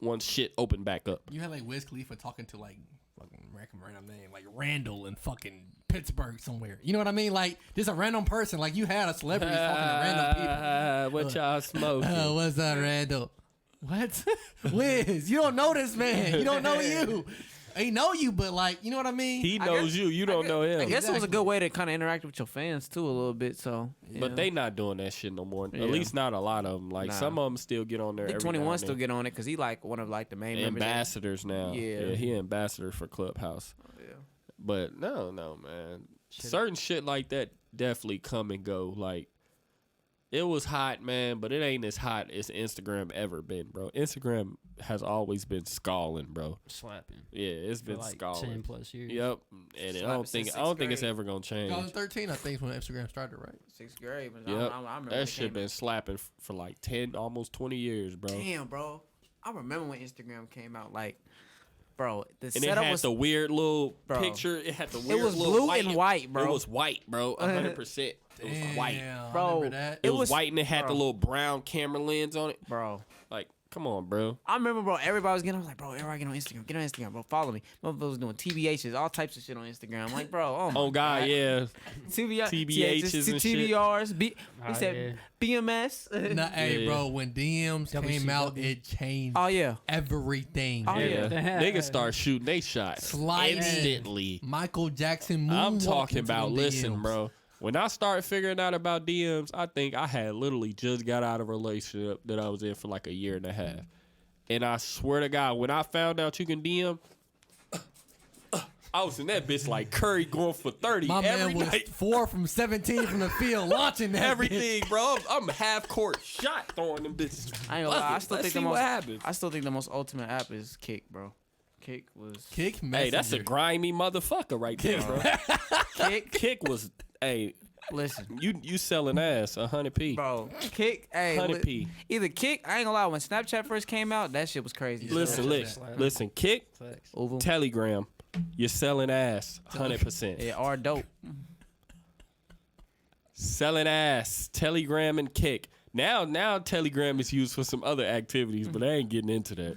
once shit opened back up. You had like Wiz Khalifa talking to like fucking random name like Randall in fucking Pittsburgh somewhere. You know what I mean? Like just a random person. Like you had a celebrity talking to random people. What y'all smoking? What's up, Randall? What? Wiz, you don't know this man. You don't know you. He know you, but like, you know what I mean? He knows you. You don't know him. I guess it was a good way to kind of interact with your fans too a little bit. So, But they not doing that shit no more. Yeah. At least not a lot of them. Like Nah. some of them still get on there. I think every now 21 and still then. get on it because he like one of like the main members. Ambassadors now. Yeah. He ambassador for Clubhouse. Yeah. But no, man. Shit. Certain shit like that definitely come and go. Like it was hot, man, but it ain't as hot as Instagram ever been, bro. Instagram has always been scalding, bro. Slapping. Yeah, it's For been like scalding. 10+ years. Yep, and I don't think it's ever gonna change. 2013, I think, is when Instagram started, right? 6th grade. But Yep, I remember that shit been slapping for like 10, almost 20 years, bro. Damn, bro. I remember when Instagram came out. Like, bro, the And it setup had was the weird little Bro. picture. It had the weird was little blue white and white, bro. It was white, bro. 100%. It was white. Damn, Bro. I remember that. It It was was- white and it had the bro. little brown camera lens on it. bro. Like, come on, bro. I remember, bro. Everybody was getting. I was like, bro, everybody get on Instagram. Get on Instagram, bro. Follow me. Motherfuckers was doing TBHs, all types of shit on Instagram. I'm like, bro, oh my Oh God, yeah. TBHs and shit. TBRs. He Oh, said BMS. Nah, hey, Yeah. bro, when DMs came out, WCW. it changed Oh yeah. everything. Oh, yeah. Niggas start shooting they shots Sliding. instantly. Michael Jackson I'm moonwalking talking to about, them listen, DMs. bro. When I started figuring out about DMs, I think I had literally just got out of a relationship that I was in for like a year and a half. And I swear to God, when I found out you can DM, I was in that bitch like Curry going for 30 My every man was night. 4 from 17 from the field, launching that Everything, bro. I'm half court shot throwing them bitches. I ain't gonna lie. I still Let's think see the what most. happens. I still think the most ultimate app is Kick, bro. Kick was Kick messenger. Hey, that's a grimy motherfucker right there, bro. Kick. Kick was, hey, Listen, you selling ass 100p. bro. Kick. Hey, 100p. either Kick. I ain't gonna lie. When Snapchat first came out, that shit was crazy. Listen, Kick, Facts. Oval. Telegram, you're selling ass 100%. Yeah, are dope. Selling ass, Telegram and Kick. Now Telegram is used for some other activities, but I ain't getting into that.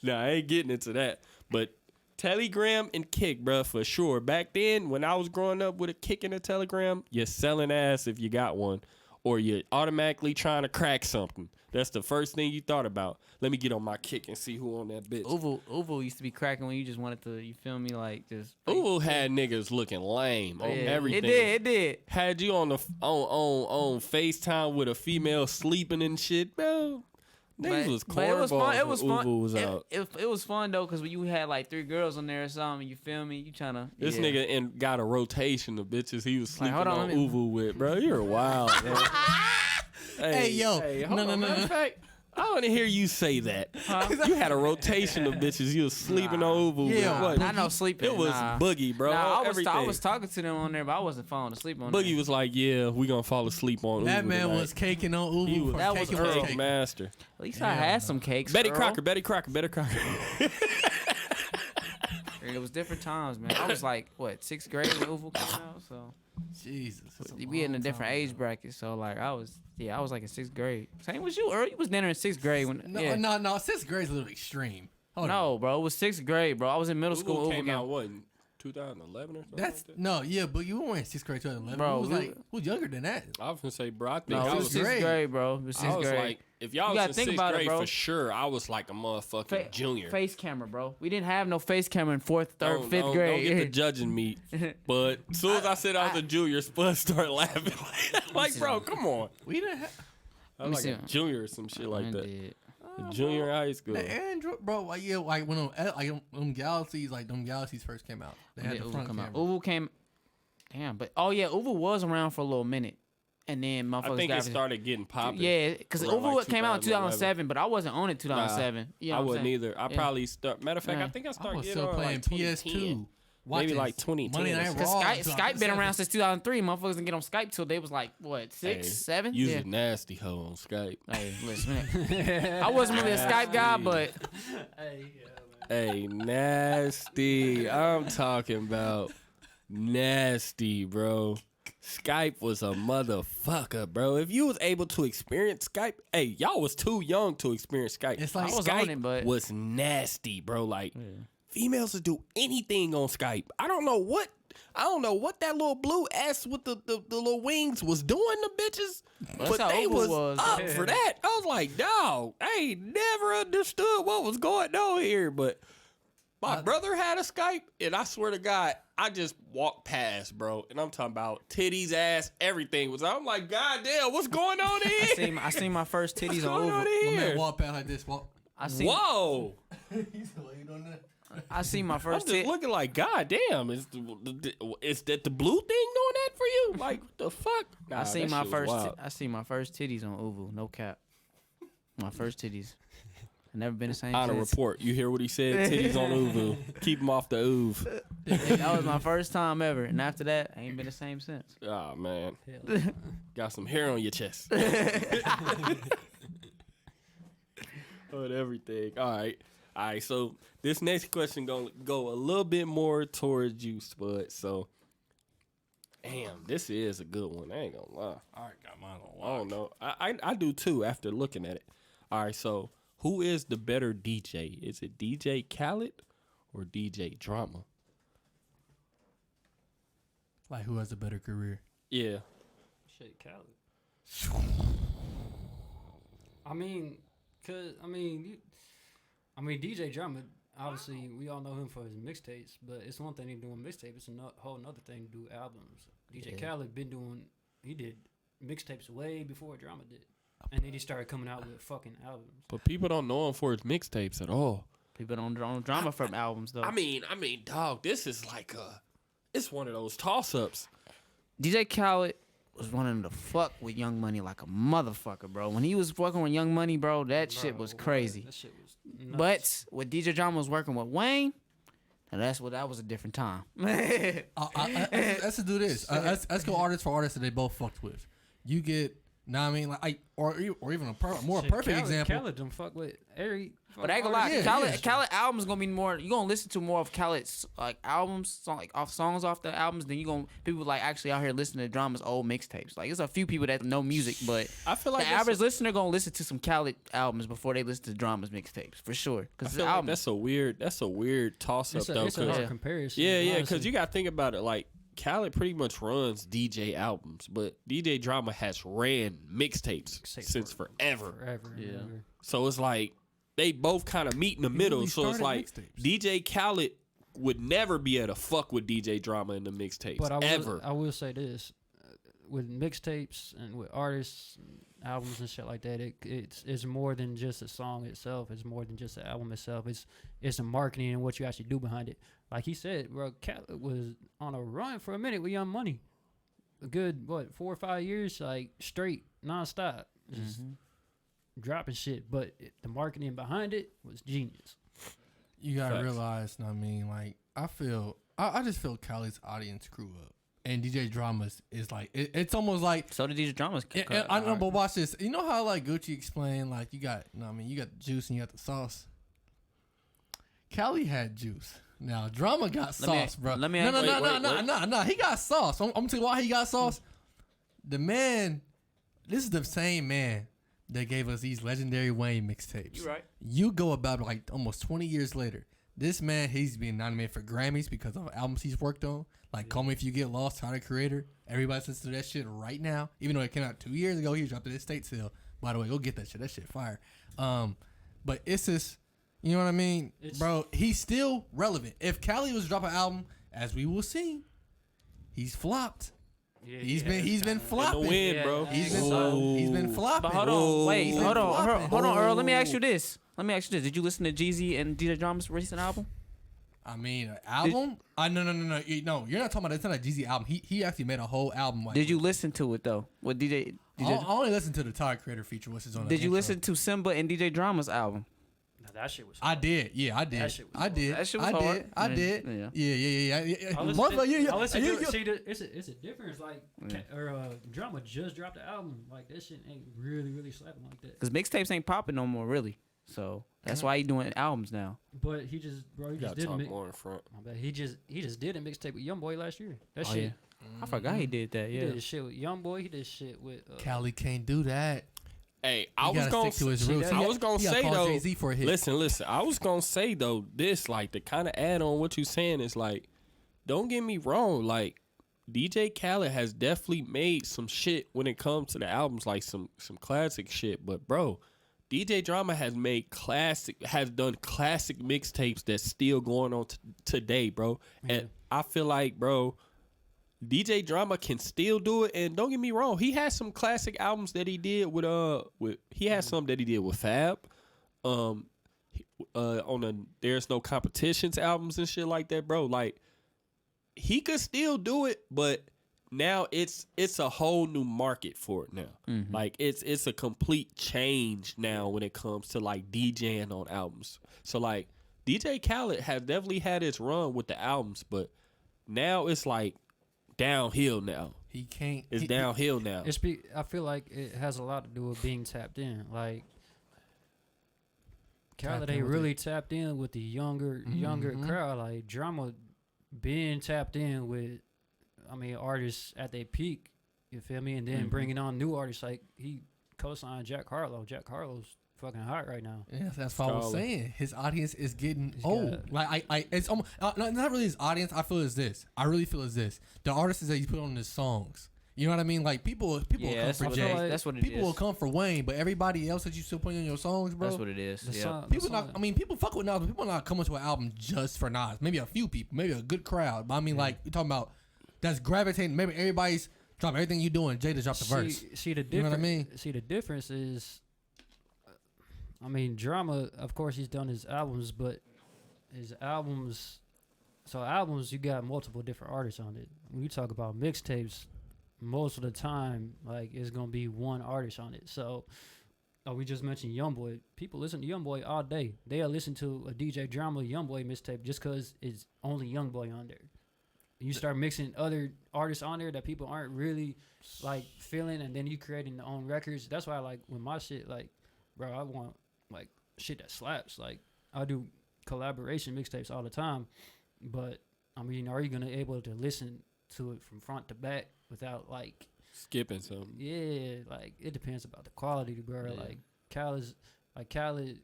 Nah, I ain't getting into that. But Telegram and Kick, bruh, for sure. Back then, when I was growing up with a Kick and a Telegram, you're selling ass if you got one. Or you're automatically trying to crack something. That's the first thing you thought about. Let me get on my Kick and see who on that bitch. Oval used to be cracking when you just wanted to. You feel me? Like just. Ooh had niggas looking lame on Yeah, everything. It did. Had you on the on FaceTime with a female sleeping and shit, bro. Niggas was But it was fun. It was when fun. Uvu was out. It was fun though, cause when you had like 3 girls on there or something, you feel me? You tryna. This yeah. nigga got a rotation of bitches he was sleeping Like, hold on on, let me- Uvu with, bro. You're wild, bro. Hey, yo. hold No, no, on. no, Matter no. of fact, I want to hear you say that. You had a rotation of bitches. You was sleeping on Uvu. Yeah, with. What? Not no sleeping. It was nah. Boogie, bro. Nah, I Everything. was talking to them on there, but I wasn't falling asleep on Boogie there. was like, yeah, we gonna fall asleep on That Uvu man tonight. was caking on Uvu. He was, That was caking Earl. on Earl cake. Master. At least I had some cakes. Betty Earl. Crocker. It was different times, man. I was like, what, 6th grade when Uvu came out? So Jesus. that's a we in a long different time age ago. bracket. So like I was like in 6th grade. Same with you, Earl. You was dinner in 6th grade when. No, yeah. no, 6th grade's a little extreme. Hold on. No, bro. It was 6th grade, bro. I was in middle school. Uvu Uvu came came out what, in 2011 or something? That's like that? no, yeah, but you weren't in 6th grade 2011. Bro, Who was we- like who's younger than that? I was gonna say, bro. I think No, I it was. was 6th grade. grade, bro. It was 6th I was grade. like, if y'all You was gotta in think 6th about it, grade bro. for sure, I was like a motherfucking junior. Face camera, bro. We didn't have no face camera in 4th, 3rd, 5th Don't grade. get the judging me. But as soon as I said I was a junior, Spud started laughing. Like, bro, come on. We didn't have I was me like a see. junior or some shit like I that. did. A junior in high school. the Android, bro. Like, yeah, like when them galaxies, like them galaxies first came out, they had Yeah, the Uvu front come out. camera. Uvu came. Damn, but oh yeah, Uvu was around for a little minute, and then motherfuckers I think got it started getting popular. Yeah, because around, Uvu like, came out in 2011. 2007, but I wasn't on it 2007. You know I what I'm wouldn't saying? either. I Yeah. probably start. Matter of fact, Yeah. I think I I started was getting still on playing like 2010. PS2. Maybe watching like 2010. Monday or Night something. Raw. Skype, until Skype been 2007. around since 2003. Motherfuckers didn't get on Skype till they was like what 6, Hey, 7. Use Yeah. a nasty hoe on Skype. Hey, listen, man. I wasn't really a Skype guy, but Hey, nasty. I'm talking about nasty, bro. Skype was a motherfucker, bro. If you was able to experience Skype, hey, y'all was too young to experience Skype. It's like I was Skype on it, but was nasty, bro. Like females would do anything on Skype. I don't know what that little blue ass with the little wings was doing to bitches, That's but how they Uber was up for that. I was like, dog, I ain't never understood what was going on here, but my brother had a Skype, and I swear to God, I just walked past, bro, and I'm talking about titties, ass, everything was. I'm like, God damn, what's going on here? I seen my first titties on going on Uber. My man here? walk past like this. Walk. I seen Whoa! He's like, on that. I seen my I'm first just looking like, God damn, is that the blue thing doing that for you? Like, what the fuck? Nah, I seen that my shit was first wild. I seen my first titties on Uvu. No cap. My first titties. I never been the same. On a since. report, you hear what he said? Titties on Uvu. Keep him off the Uv. That was my first time ever, and after that, I ain't been the same since. Oh man, Hell, got some hair on your chest. On everything. All right. So this next question gonna go a little bit more towards you, Spud. So, damn, this is a good one. I ain't gonna lie. All right, got mine on. I don't know. I do too after looking at it. All right. So, who is the better DJ? Is it DJ Khaled or DJ Drama? Like, who has a better career? Yeah. shit, Khaled. I mean, DJ Drama. Obviously, we all know him for his mixtapes, but it's one thing to doing mixtapes. It's a whole another thing to do albums. DJ Khaled he did mixtapes way before Drama did, and then he started coming out with fucking albums. But people don't know him for his mixtapes at all. People don't Drama from albums though. I mean, dog, this is like it's one of those toss-ups. DJ Khaled was running the fuck with Young Money like a motherfucker, bro. When he was fucking with Young Money, bro, that shit was crazy. That shit was nuts. But when DJ Drama was working with Wayne, and that was a different time. Let's do this. Let's go artist for artist that they both fucked with. You get, know what I mean, like or even a perfect example. Khaled don't fuck with every. But I ain't gonna lie, Yeah, Khaled albums gonna be more. You gonna listen to more of Khaled's like albums, songs off the albums. Then you gonna people like actually out here listening to Drama's old mixtapes. Like there's a few people that know music, but I feel like the average listener gonna listen to some Khaled albums before they listen to Drama's mixtapes for sure. I Because feel like that's a weird toss-up though. It's a hard comparison. Yeah, because honestly. you gotta think about it. Like Khaled pretty much runs DJ albums, but DJ Drama has ran mixtapes since forever. Forever. Yeah. Ever. So it's like they both kind of meet in the middle. So it's started like mixtapes. DJ Khaled would never be able to fuck with DJ Drama in the mixtapes. But ever. I will say this: with mixtapes and with artists, and albums and shit like that, it's more than just a song itself. It's more than just the album itself. It's the marketing and what you actually do behind it. Like he said, bro, Khaled was on a run for a minute with Young Money. A good 4 or 5 years, like straight, nonstop, just dropping shit. But the marketing behind it was genius. You gotta Facts. realize, know what I mean, like I just feel Khaled's audience grew up, and DJ Dramas is like it's almost like. so did DJ Drama's. I know, but watch this. You know how like Gucci explained, like you got, know what I mean, you got the juice and you got the sauce. Khaled had juice. Now Drama got sauce, bro. let me no, ask- no. He got sauce. I'm gonna tell you why he got sauce. The man, this is the same man that gave us these legendary Wayne mixtapes. You right. You go about it like almost 20 years later. This man, he's being nominated for Grammys because of albums he's worked on. Like Call Me If You Get Lost, Tyler the Creator. Everybody's listening to that shit right now. Even though it came out 2 years ago, he dropped it at estate sale. By the way, go get that shit. That shit fire. But it's just, you know what I mean? Bro, he's still relevant. If Khaled was to drop an album, as we will see, he's flopped. Yeah, He's been flopping. In the wind, bro. He's been flopping. But hold on, wait, He's been hold flopping. on, Earl. Let me ask you this. Did you listen to Jeezy and DJ Drama's recent album? I mean, an album? No. You're not talking about it's not a Jeezy album. He actually made a whole album. Like, Did you listen to it though? With DJ? I only listened to the Tyler Creator feature, which is on. Did the you intro. listen to Simba and DJ Drama's album? Now that shit was. I did. Yeah, I did. That shit was I hard. did. That shit was I hard. did. I did. Yeah. Yeah. I listen to You- it. See, it's a difference. Like, Drama just dropped the album. Like that shit ain't really slapping like that. Cause mixtapes ain't popping no more, really. So that's why he doing albums now. But he just You just gotta did talk more in front. he just did a mixtape with YoungBoy last year. That Oh, shit. yeah. I forgot he did that. He Yeah. did his shit with YoungBoy. He did shit with Cali can't do that. Hey, He gotta stick to his roots. I was gonna He gotta say call though. Jay-Z for a hit. Listen. I was gonna say though, this like to kind of add on what you saying is like, don't get me wrong, like DJ Khaled has definitely made some shit when it comes to the albums, like some classic shit. But bro, DJ Drama has done classic mixtapes that's still going on today, bro. And I feel like, bro, DJ Drama can still do it. And don't get me wrong, he has some classic albums that he did with he has some that he did with Fab, on the There's No Competitions albums and shit like that, bro. Like he could still do it, but now it's a whole new market for it now. Mm-hmm. Like it's a complete change now when it comes to like DJing on albums. So like DJ Khaled has definitely had his run with the albums, but now it's like downhill now. He can't. It's downhill now. I feel like it has a lot to do with being tapped in. Like Khaled ain't really tapped in with the younger crowd. Like Drama being tapped in with, I mean, artists at their peak. You feel me? And then bringing on new artists, like he co-signed Jack Harlow. Jack Harlow's fucking hot right now. Yeah, that's what I was saying. His audience is getting old. got- Like it's almost not really his audience. I really feel is this: the artists that he put on his songs. You know what I mean? Like people will come that's for what Jay. that's what it People is. will come for Wayne, but everybody else that you still putting on your songs, bro. That's what it is. The Yeah. song- People the not. song- I mean, people fuck with Nas, but people not coming to an album just for Nas. Maybe a few people, maybe a good crowd. But I mean, like you talking about that's gravitating. Maybe everybody's dropping everything you doing. Jay to drop the verse. See the difference. You know what I mean? See the difference is, I mean, Drama. Of course, he's done his albums, but his albums. So albums, you got multiple different artists on it. When you talk about mixtapes, most of the time, like it's gonna be one artist on it. So, we just mentioned YoungBoy. People listen to YoungBoy all day. They'll listen to a DJ Drama YoungBoy mixtape just because it's only YoungBoy on there. You start mixing other artists on there that people aren't really like feeling, and then you creating their own records. That's why, like, with my shit, like, bro, I want like shit that slaps. Like, I do collaboration mixtapes all the time, but I mean, are you gonna able to listen to it from front to back without like Skipping something. Yeah, like it depends about the quality, bro. Yeah. Like Khaled,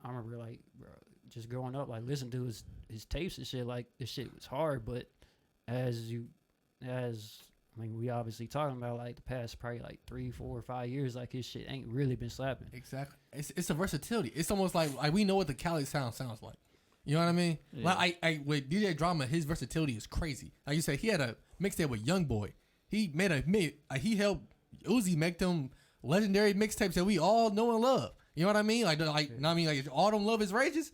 I remember like, bro, just growing up, like listening to his tapes and shit. Like this shit was hard, but I mean, we obviously talking about like the past probably like 3, 4, 5 years, like his shit ain't really been slapping. Exactly. It's a versatility. It's almost like we know what the Cali sounds like. You know what I mean? Yeah. Like I with DJ Drama, his versatility is crazy. Like you said, he had a mixtape with YoungBoy. He he helped Uzi make them legendary mixtapes that we all know and love. You know what I mean? Like all them love is rages.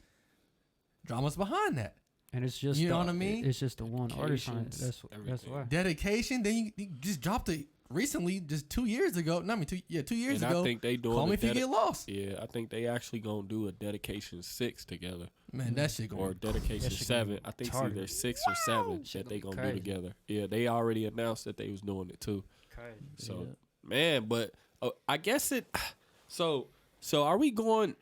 Drama's behind that. And it's just, You know what I mean? It's just the one artist on it. That's Everything. why. Dedication. Then you just dropped it recently, just 2 years ago. No, I mean 2 years And ago. I think they doing Call a me if you get lost. Yeah, I think they actually gonna do a Dedication 6 together. Man, that shit Or going. Dedication That shit 7. I think it's retarded. either 6 or 7 Shit that they gonna gonna be do crazy. together. Yeah, they already announced that they was doing it too. Crazy. So man, but I guess it. So are we going?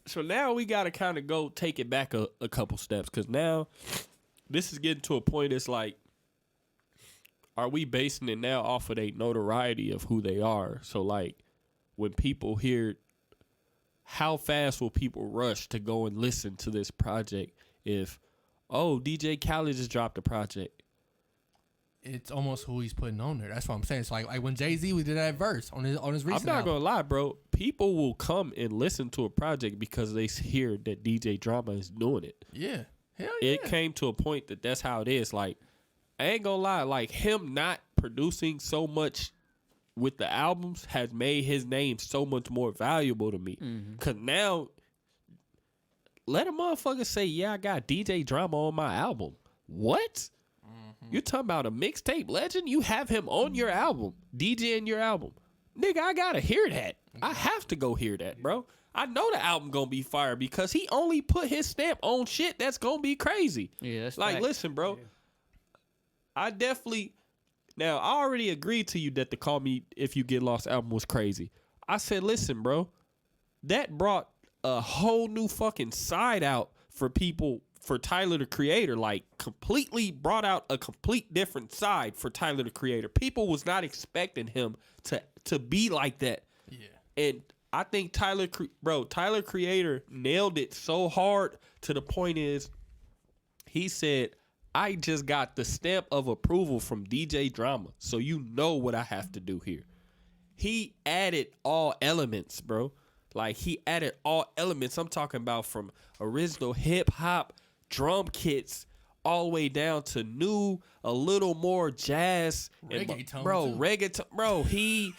So now we got to kind of go take it back a couple steps, because now this is getting to a point. It's like, are we basing it now off of their notoriety of who they are? So like, when people hear, how fast will people rush to go and listen to this project if, oh, DJ Khaled just dropped a project? It's almost who he's putting on there. That's what I'm saying. It's like when Jay-Z we did that verse on his recent I'm not album. gonna lie, bro. People will come and listen to a project because they hear that DJ Drama is doing it. Yeah. Hell yeah. It came to a point that that's how it is. Like, I ain't gonna lie. Like, him not producing so much with the albums has made his name so much more valuable to me. Cause now, let a motherfucker say, yeah, I got DJ Drama on my album. What? You're talking about a mixtape legend? You have him on your album, DJing your album. Nigga, I gotta hear that. I have to go hear that, bro. I know the album gonna be fire because he only put his stamp on shit that's gonna be crazy. Yeah, that's Like, fact. listen, bro. I definitely. Now, I already agreed to you that the Call Me If You Get Lost album was crazy. I said, listen, bro. That brought a whole new fucking side out for people, for Tyler the Creator. Like, completely brought out a complete different side for Tyler the Creator. People was not expecting him to be like that. Yeah. And I think Tyler Creator nailed it so hard, to the point is, he said, I just got the stamp of approval from DJ Drama, so you know what I have to do here. He added all elements, bro. Like, he added all elements. I'm talking about from original hip hop drum kits all the way down to new, a little more jazz. Reggaeton, reggaeton. Bro, he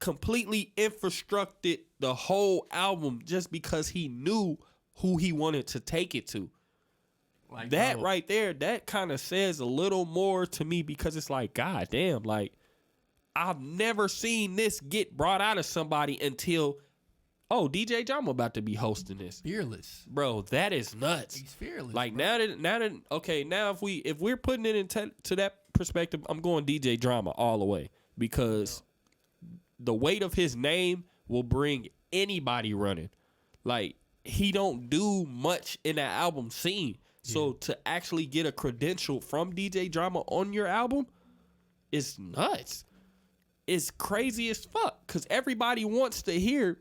completely infrastructed the whole album just because he knew who he wanted to take it to. Like, that right there, that kind of says a little more to me, because it's like, God damn, like, I've never seen this get brought out of somebody until, oh, DJ Drama about to be hosting this. Fearless. Bro, that is nuts. He's fearless. Like, bro. now if we're putting it to that perspective, I'm going DJ Drama all the way, because the weight of his name will bring anybody running. Like, he don't do much in that album scene. So to actually get a credential from DJ Drama on your album is nuts. It's crazy as fuck, because everybody wants to hear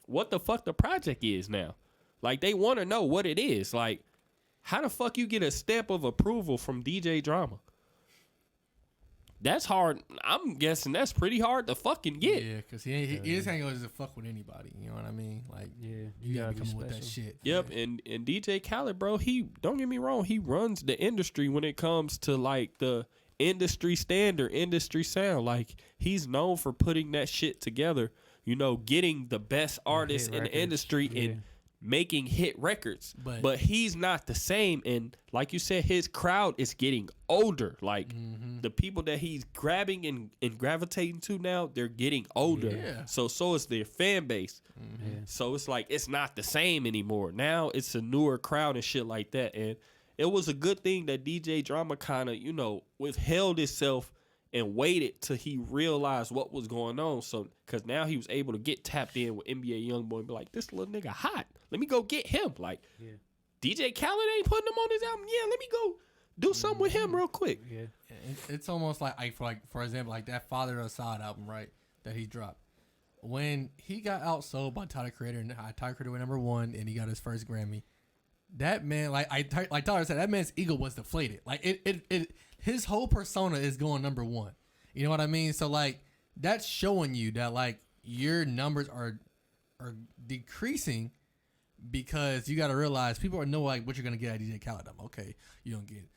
what the fuck the project is now. Like, they want to know what it is. Like, how the fuck you get a stamp of approval from DJ Drama? That's hard. I'm guessing that's pretty hard to fucking get. Yeah, because he just ain't going to fuck with anybody. You know what I mean? Like, you gotta come with that shit. Yep, yeah. and DJ Khaled, bro, he, don't get me wrong, he runs the industry when it comes to, like, the industry standard, industry sound. Like, he's known for putting that shit together, you know, getting the best artists in the industry and making hit records. But he's not the same. And like you said, his crowd is getting older. Like, the people that he's grabbing and gravitating to now, they're getting older. Yeah. So is their fan base. So it's like, it's not the same anymore. Now it's a newer crowd and shit like that. And it was a good thing that DJ Drama kind of, you know, withheld itself and waited till he realized what was going on. So, because now he was able to get tapped in with NBA Youngboy and be like, this little nigga hot. Let me go get him. Like, DJ Khaled ain't putting him on his album. Yeah, let me go do something with him real quick. Yeah. It's almost like for example, like that Father Aside album, right, that he dropped. When he got outsold by Tyler Creator, and Tyler Creator went #1, and he got his first Grammy. That man, like Tyler said, that man's ego was deflated. Like, his whole persona is going #1. You know what I mean? So, like, that's showing you that, like, your numbers are decreasing, because you got to realize people know, like, what you're gonna get at DJ Khaled. Okay, you don't get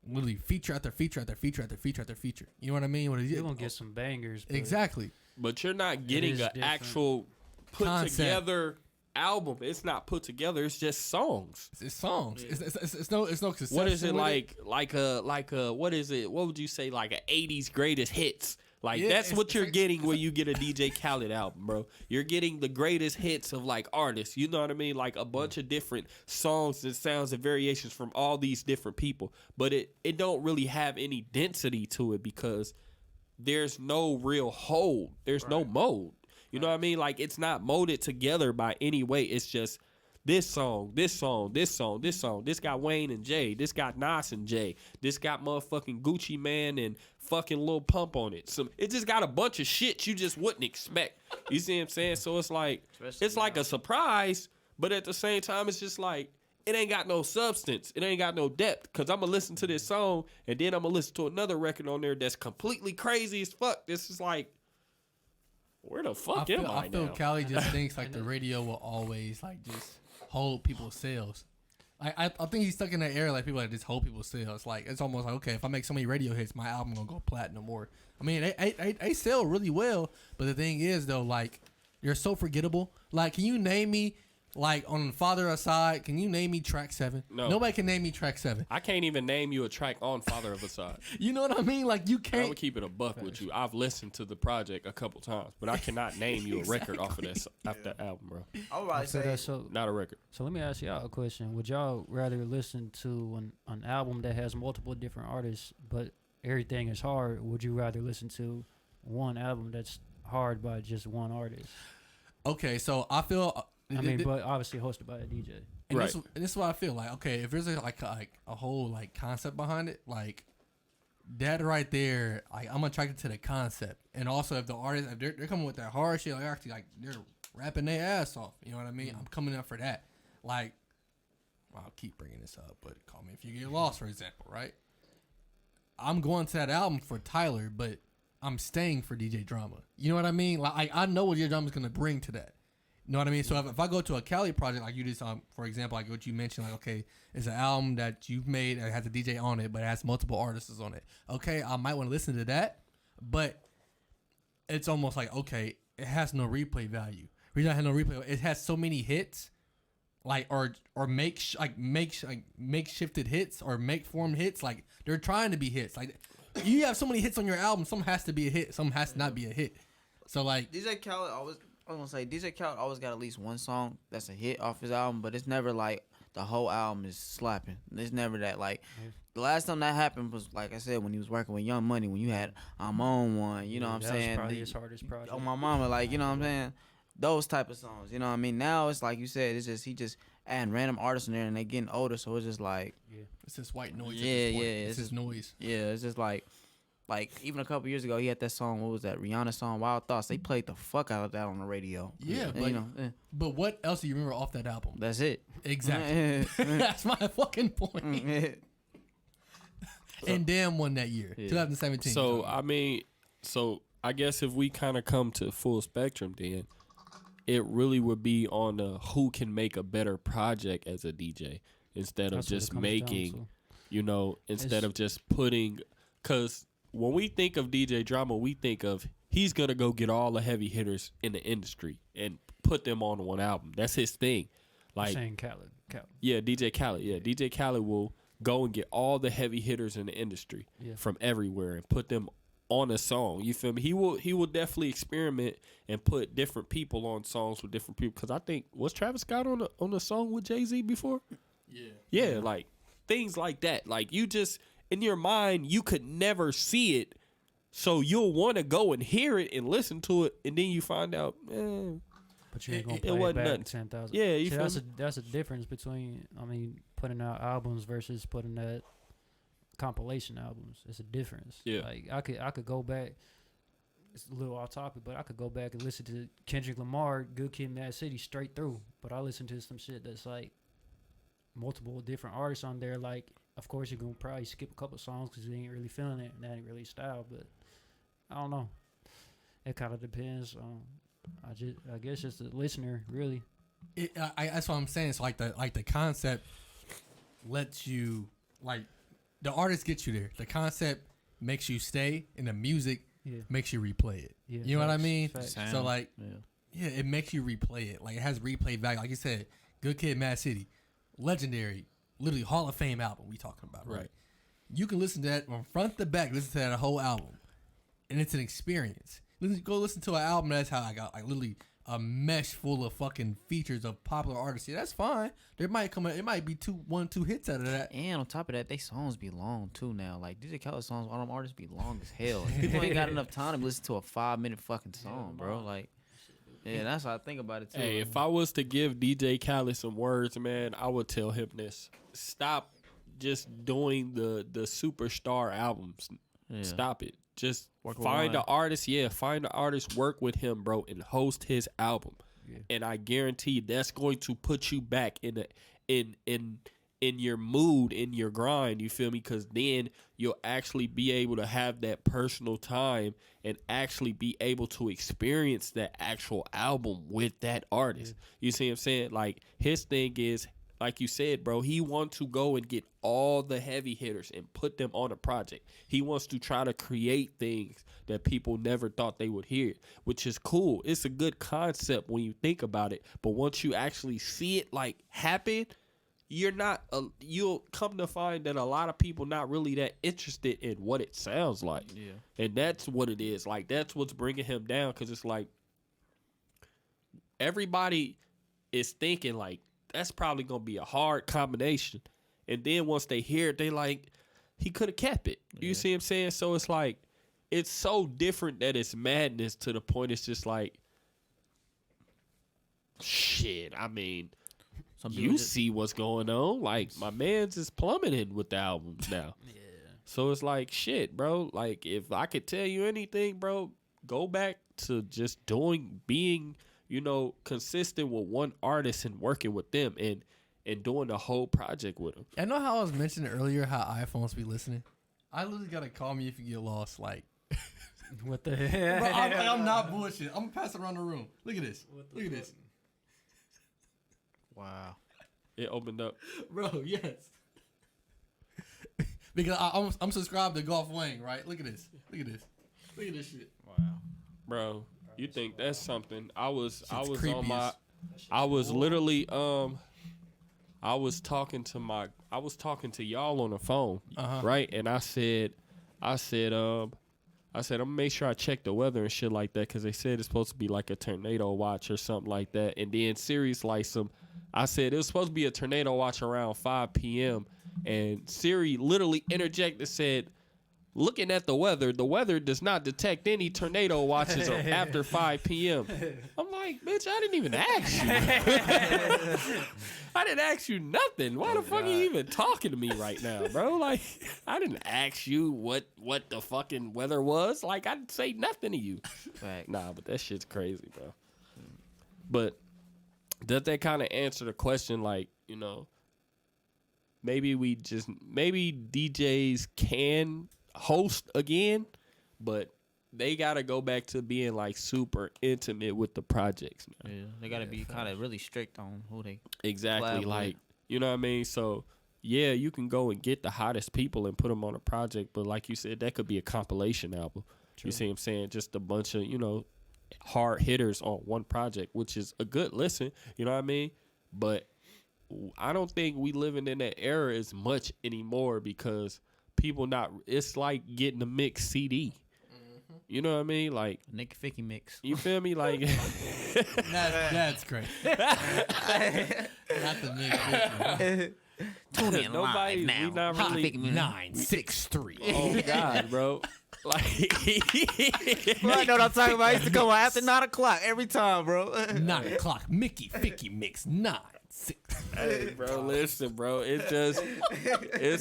literally feature after feature after feature after feature after feature. You know what I mean? You're gonna get some bangers. Exactly. But you're not getting an actual put together album. It's not put together. It's just songs. It's songs. Yeah. It's no. What is it like? Like a what is it? What would you say? Like a 80s greatest hits. Like, that's what you're getting when you get a DJ Khaled album, bro. You're getting the greatest hits of, like, artists. You know what I mean? Like, a bunch of different songs and sounds and variations from all these different people. But it don't really have any density to it, because there's no real hold. There's no mold. You know what I mean? Like, it's not molded together by any way. It's just this song, this song, this song, this song. This got Wayne and Jay. This got Nas and Jay. This got motherfucking Gucci Man and fucking Lil Pump on it. So it just got a bunch of shit you just wouldn't expect. You see what I'm saying? So it's like, it's like a surprise, but at the same time, it's just like, it ain't got no substance. It ain't got no depth. Because I'm going to listen to this song, and then I'm going to listen to another record on there that's completely crazy as fuck. This is like, where the fuck am I feel Cali just thinks, like, the radio will always, like, just hold people's sales. I think he's stuck in that era, like, people like just hold people's sales. Like, it's almost like, okay, if I make so many radio hits, my album gonna go platinum. Or, I mean, they sell really well, but the thing is, though, like, you're so forgettable. Like, can you name me, like, on Father Aside, can you name me track 7? No. Nobody can name me track 7. I can't even name you a track on Father of Aside. You know what I mean? Like, you can't. I would keep it a buck with you. I've listened to the project a couple times, but I cannot name you a record off of that album, bro. I would say not a record. So let me ask y'all a question. Would y'all rather listen to an album that has multiple different artists, but everything is hard? Or would you rather listen to one album that's hard by just one artist? Okay, so I feel I mean, but obviously hosted by a DJ. And Right. this is what I feel like. Okay, if there's a whole like concept behind it, like that right there, like I'm attracted to the concept. And also if the artist, if they're coming with that hard shit, like actually like they're rapping their ass off. You know what I mean? I'm coming up for that. Like, I'll keep bringing this up, but call me if you get lost, for example, right? I'm going to that album for Tyler, but I'm staying for DJ Drama. You know what I mean? Like I know what DJ Drama is gonna bring to that. You know what I mean? So if I go to a Cali project, like you just, for example, like what you mentioned, like, okay, it's an album that you've made that has a DJ on it, but it has multiple artists on it. Okay, I might want to listen to that, but it's almost like, okay, it has no replay value. The reason I have no replay, it has so many hits, like, or makeshifted hits or make formed hits. Like, they're trying to be hits. Like, you have so many hits on your album, some has to be a hit, some has to not be a hit. So, like, DJ Khaled always. I was gonna say DJ Khaled always got at least one song that's a hit off his album, but it's never like the whole album is slapping. It's never that. Like the last time that happened was, like I said, when he was working with Young Money, when you had I'm On One, you know what I'm saying? That was probably his hardest project. Oh, my mama, like, you know what I'm saying? Those type of songs, you know what I mean? Now it's like you said, it's just he just adding random artists in there and they getting older, so it's just like it's just white noise. Yeah, at this point. yeah, It's just noise. Yeah, it's just like even a couple years ago, he had that song. What was that? Rihanna song, Wild Thoughts. They played the fuck out of that on the radio. Yeah, and, but, you know, but what else do you remember off that album? that's it. Exactly. That's my fucking point. And Damn won that year, 2017. So I mean, I guess if we kind of come to full spectrum, then it really would be on who can make a better project as a DJ instead of just making, instead of just putting, because when we think of DJ Drama, we think of he's gonna go get all the heavy hitters in the industry and put them on one album. That's his thing. Like, saying Khaled. Yeah, DJ Khaled. Yeah, DJ Khaled will go and get all the heavy hitters in the industry from everywhere and put them on a song. You feel me? He will definitely experiment and put different people on songs with different people. Because I think, was Travis Scott on a song with Jay-Z before? Yeah, like things like that. Like, you just, in your mind, you could never see it, so you'll want to go and hear it and listen to it, and then you find out, but you ain't gonna play it back 10,000. Yeah, you See, feel that's a difference between, putting out albums versus putting out compilation albums. It's a difference. Yeah. Like I could go back. It's a little off topic, but I could go back and listen to Kendrick Lamar, Good Kid, Mad City straight through. But I listen to some shit that's like multiple different artists on there. Like, of course, you're gonna probably skip a couple songs because you ain't really feeling it and that ain't really style. But I don't know. It kind of depends on. I guess just the listener, really. That's what I'm saying. It's like the concept lets you, like, the artist gets you there. The concept makes you stay, and the music makes you replay it. Yeah, you know what I mean? Facts. So like, it makes you replay it. Like, it has replay value. Like you said, Good Kid, Mad City, legendary, literally Hall of Fame album we talking about, right? You can listen to that from front to back. Listen to that whole album, and it's an experience. Go listen to an album that's how I got like literally a mesh full of fucking features of popular artists. Yeah, that's fine. There might it might be 1-2 hits out of that. And on top of that, they songs be long too now. Like DJ Khaled songs, all them artists be long as hell. People ain't got enough time to listen to a 5-minute fucking song, bro. Like, yeah, that's how I think about it too. Hey, if I was to give DJ Khaled some words, man, I would tell him this: stop just doing the superstar albums. Stop it. Just find the artist, find the artist, work with him, bro, and host his album. And I guarantee that's going to put you back in your mood, in your grind, you feel me? Because then you'll actually be able to have that personal time and actually be able to experience that actual album with that artist. You see what I'm saying? Like, his thing is, like you said, bro, he wants to go and get all the heavy hitters and put them on a project. He wants to try to create things that people never thought they would hear, which is cool. It's a good concept when you think about it. But once you actually see it like happen, you'll come to find that a lot of people not really that interested in what it sounds like. Yeah. And that's what it is. Like, that's what's bringing him down, because it's like everybody is thinking like, that's probably going to be a hard combination. And then once they hear it, they like, he could have kept it. You see what I'm saying? So it's like, it's so different that it's madness to the point it's just like, shit, I mean, Some people you just- see what's going on. Like, my man's is plummeting with the albums now. Yeah. So it's like, shit, bro. Like, if I could tell you anything, bro, go back to just being, you know, consistent with one artist and working with them and doing the whole project with them. I know how I was mentioning earlier how iPhones be listening. I literally gotta call me if you get lost. Like, What the bro, hell? I'm not bullshit. I'm gonna pass it around the room. Look at this. Look at this, Wow. It opened up. bro. Yes. Because I'm subscribed to Golf Wang, right? Look at this. Look at this. Look at this shit. Wow. Bro, you think that's something? I was creepy on my as- I was literally I was talking to y'all on the phone, right? And I said I'm gonna make sure I check the weather and shit like that because they said it's supposed to be like a tornado watch or something like that. And then Siri's like I said it was supposed to be a tornado watch around 5 p.m. And Siri literally interjected and said, looking at the weather does not detect any tornado watches after 5 p.m. I'm like, bitch, I didn't even ask you. I didn't ask you nothing. Why the fuck are you even talking to me right now, bro? Like, I didn't ask you what the fucking weather was. Like, I didn't say nothing to you. Fact. Nah, but that shit's crazy, bro. But does that kind of answer the question, like, you know, maybe DJs can host again, but they gotta go back to being like super intimate with the projects now. Yeah, they gotta be kind of really strict on who they. Exactly, collab like, with. you know what I mean? So yeah, you can go and get the hottest people and put them on a project, but like you said, that could be a compilation album. You see what I'm saying? Just a bunch of, you know, hard hitters on one project, which is a good listen, you know what I mean? But I don't think we living in that era as much anymore because it's like getting a mixed CD. You know what I mean? Like, Nick Ficky mix. you feel me? Like, That's great. Not the mix. Tune in nobody, live now. we not Hot really. Ficky mix. 963. Oh God, bro! Like, Bro, I know what I'm talking about. I used to come on after 9 o'clock every time, bro. 9 o'clock. Mickey Ficky mix 9-6. hey, bro, listen, bro. It's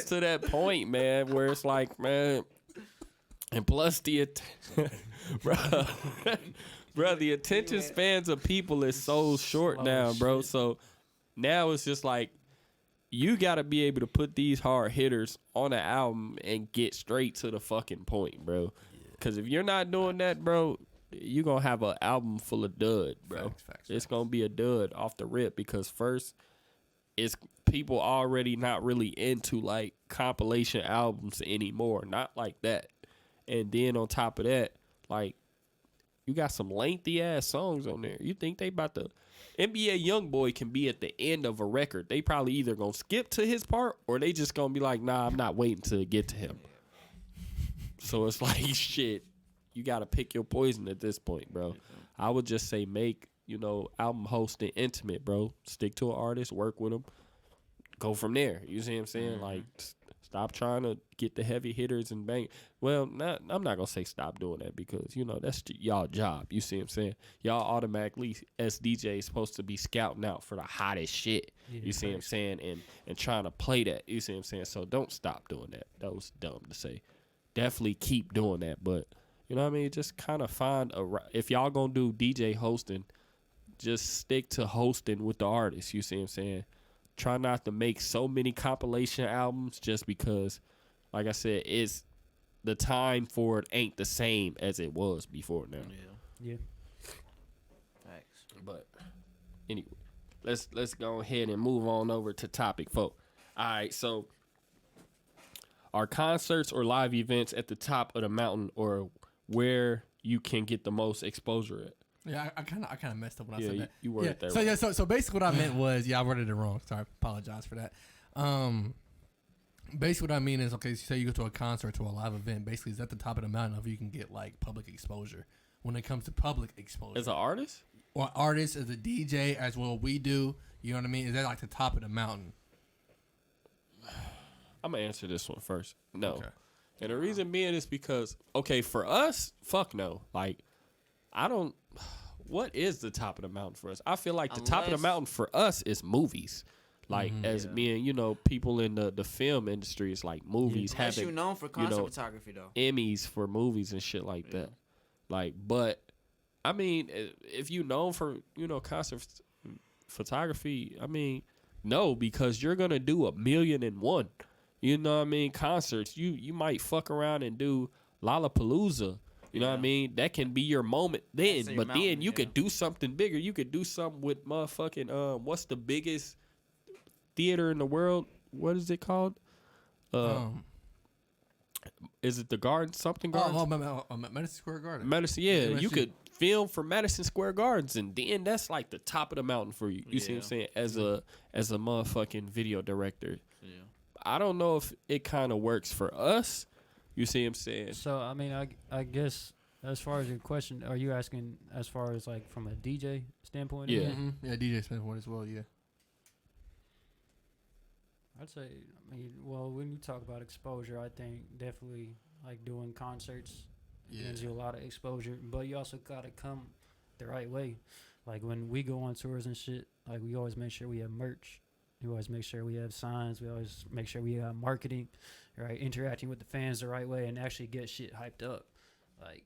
to that point, man, where it's like, man, and plus the the attention spans of people is so short now, bro. So now it's just like you got to be able to put these hard hitters on an album and get straight to the fucking point, bro. Because if you're not doing that, bro, you're going to have an album full of dud, bro. Facts. It's going to be a dud off the rip because first, it's people already not really into, like, compilation albums anymore. Not like that. And then on top of that, like, you got some lengthy-ass songs on there. You think they about to... NBA Youngboy can be at the end of a record. They probably either going to skip to his part or they just going to be like, nah, I'm not waiting to get to him. So it's like, shit, you got to pick your poison at this point, bro. I would just say make, you know, album hosting intimate, bro. Stick to an artist, work with them, go from there. You see what I'm saying? Like, stop trying to get the heavy hitters and bang. Well, I'm not going to say stop doing that because, you know, that's y'all job. You see what I'm saying? Y'all automatically, as DJs, supposed to be scouting out for the hottest shit. Yeah, you see what I'm saying? And trying to play that. You see what I'm saying? So don't stop doing that. That was dumb to say. Definitely keep doing that. But, you know what I mean? Just kind of find if y'all going to do DJ hosting, just stick to hosting with the artist. You see what I'm saying? Try not to make so many compilation albums just because, like I said, the time for it ain't the same as it was before now. Yeah. Facts. But anyway, let's go ahead and move on over to topic 4. All right, so are concerts or live events at the top of the mountain or where you can get the most exposure at? Yeah, I kind of messed up when I said that. You worded that So right. so basically what I meant was, I worded it wrong. Sorry, apologize for that. Basically what I mean is, okay, say you go to a concert or a live event, basically is at the top of the mountain of you can get like public exposure. When it comes to public exposure, As an artist? or artist, as a DJ, as well we do, you know what I mean? Is that like the top of the mountain? I'm going to answer this one first. No. Okay. And the reason being is because, okay, for us, fuck no. Like, what is the top of the mountain for us? I feel like the top of the Unless- mountain for us is movies. Like as being, you know, people in the film industry is like movies Unless having you known for concert photography though. Emmys for movies and shit like that. Like, but I mean, if you known for, you know, concert photography, I mean, no, because you're gonna do 1,000,001. You know what I mean? Concerts. You might fuck around and do Lollapalooza. You know what I mean? That can be your moment then. That's your But mountain, then you could do something bigger. You could do something with motherfucking what's the biggest theater in the world? What is it called? Is it the Garden? Something Garden? Madison Square Garden. Madison, yeah. MSG. You could film for Madison Square Gardens, and then that's like the top of the mountain for you. You see what I'm saying? As a motherfucking video director. Yeah. I don't know if it kind of works for us. You see what I'm saying? So I mean, I guess as far as your question, are you asking as far as like from a DJ standpoint? Yeah. again? Yeah, DJ standpoint as well. Yeah. I'd say, I mean, well, when you talk about exposure, I think definitely like doing concerts gives you a lot of exposure, but you also gotta come the right way. Like when we go on tours and shit, like we always make sure we have merch. We always make sure we have signs. We always make sure we have marketing, right? Interacting with the fans the right way and actually get shit hyped up. Like,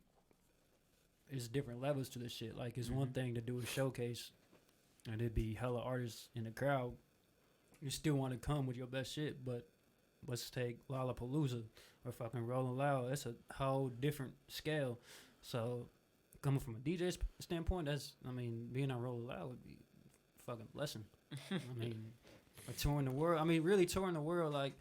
there's different levels to this shit. Like, it's one thing to do a showcase and it'd be hella artists in the crowd. You still want to come with your best shit, but let's take Lollapalooza or fucking Rolling Loud. That's a whole different scale. So, coming from a DJ standpoint, I mean, being on Rolling Loud would be a fucking blessing. I mean, touring the world. I mean, really touring the world, like,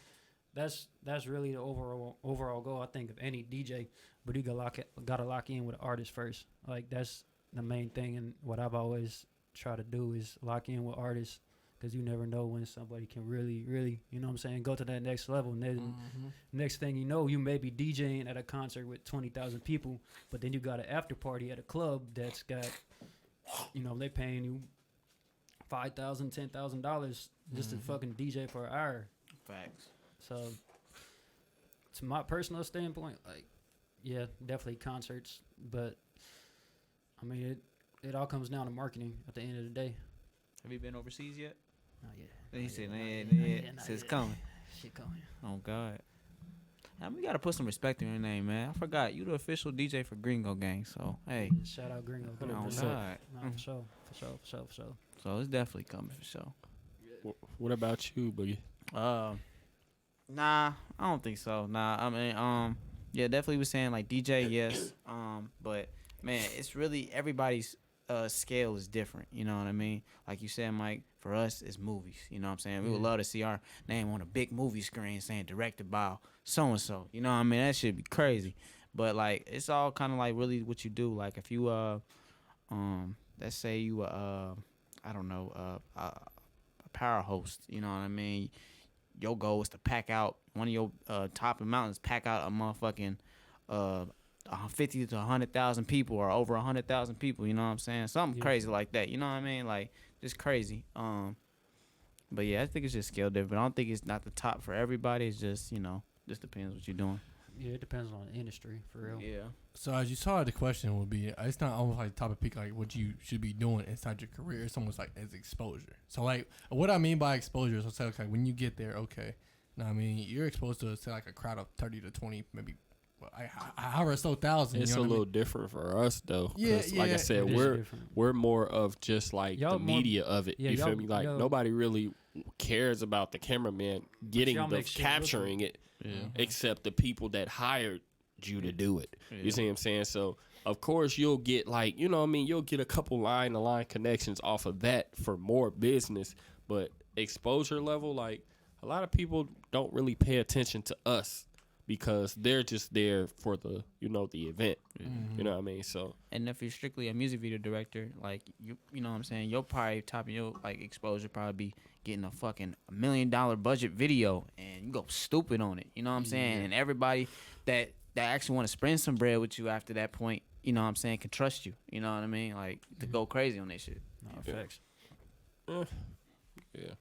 that's really the overall goal, I think, of any DJ. But you gotta lock in with an artist first. Like, that's the main thing, and what I've always tried to do is lock in with artists. Because you never know when somebody can really, really, you know what I'm saying, go to that next level. And then next thing you know, you may be DJing at a concert with 20,000 people, but then you got an after party at a club that's got, you know, they paying you $5,000, $10,000 just to fucking DJ for an hour. Facts. So, to my personal standpoint, like, yeah, definitely concerts. But, I mean, it all comes down to marketing at the end of the day. Have you been overseas yet? Not yet. He said, Not it's yet. coming. Shit coming. Oh, God. Now, we got to put some respect in your name, man. I forgot. You the official DJ for Gringo Gang, so, hey. Shout out Gringo. Oh, For God. sure. So, it's definitely coming for sure. What about you, Boogie? Nah, I don't think so. Nah, I mean, yeah, definitely was saying, like, DJ, yes. But, man, it's really everybody's scale is different, you know what I mean? Like you said, Mike, for us, it's movies, you know what I'm saying? We would love to see our name on a big movie screen saying directed by so-and-so, you know what I mean? That should be crazy. But, like, it's all kind of, like, really what you do. Like, if you, let's say you, I don't know, a power host, you know what I mean? Your goal is to pack out, one of your top of mountains, pack out a motherfucking 50 to 100,000 people or over 100,000 people, you know what I'm saying? Something crazy like that, you know what I mean? Like, just crazy. But yeah, I think it's just scale different. I don't think it's not the top for everybody. It's just, you know, just depends what you're doing. Yeah, it depends on the industry, for real. Yeah. So as you saw, the question would be, it's not almost like top of peak, like what you should be doing inside your career. It's almost like as exposure. So like, what I mean by exposure is, say, okay, when you get there, okay, now I mean you're exposed to, say, like a crowd of 30 to 20, maybe, however, so thousand. It's you know a little I mean? different for us though. Yeah, Like I said, It is we're different. more of just like Y'all the more- media of it. yeah, You feel y'all- me? Like y'all- nobody really cares about the cameraman getting y'all the make shit capturing it, except the people that hired you to do it. You see what I'm saying? So of course you'll get, like, you know what I mean, you'll get a couple line to line connections off of that for more business, but exposure level, like a lot of people don't really pay attention to us because they're just there for the, you know, the event. You know what I mean? So, And if you're strictly a music video director, like, you know what I'm saying, you'll probably top of your, like, exposure probably be getting a fucking $1 million budget video and you go stupid on it, you know what I'm saying? And everybody that actually want to spend some bread with you after that point, you know what I'm saying, can trust you, you know what I mean? Like, to go crazy on that shit. No, facts. yeah.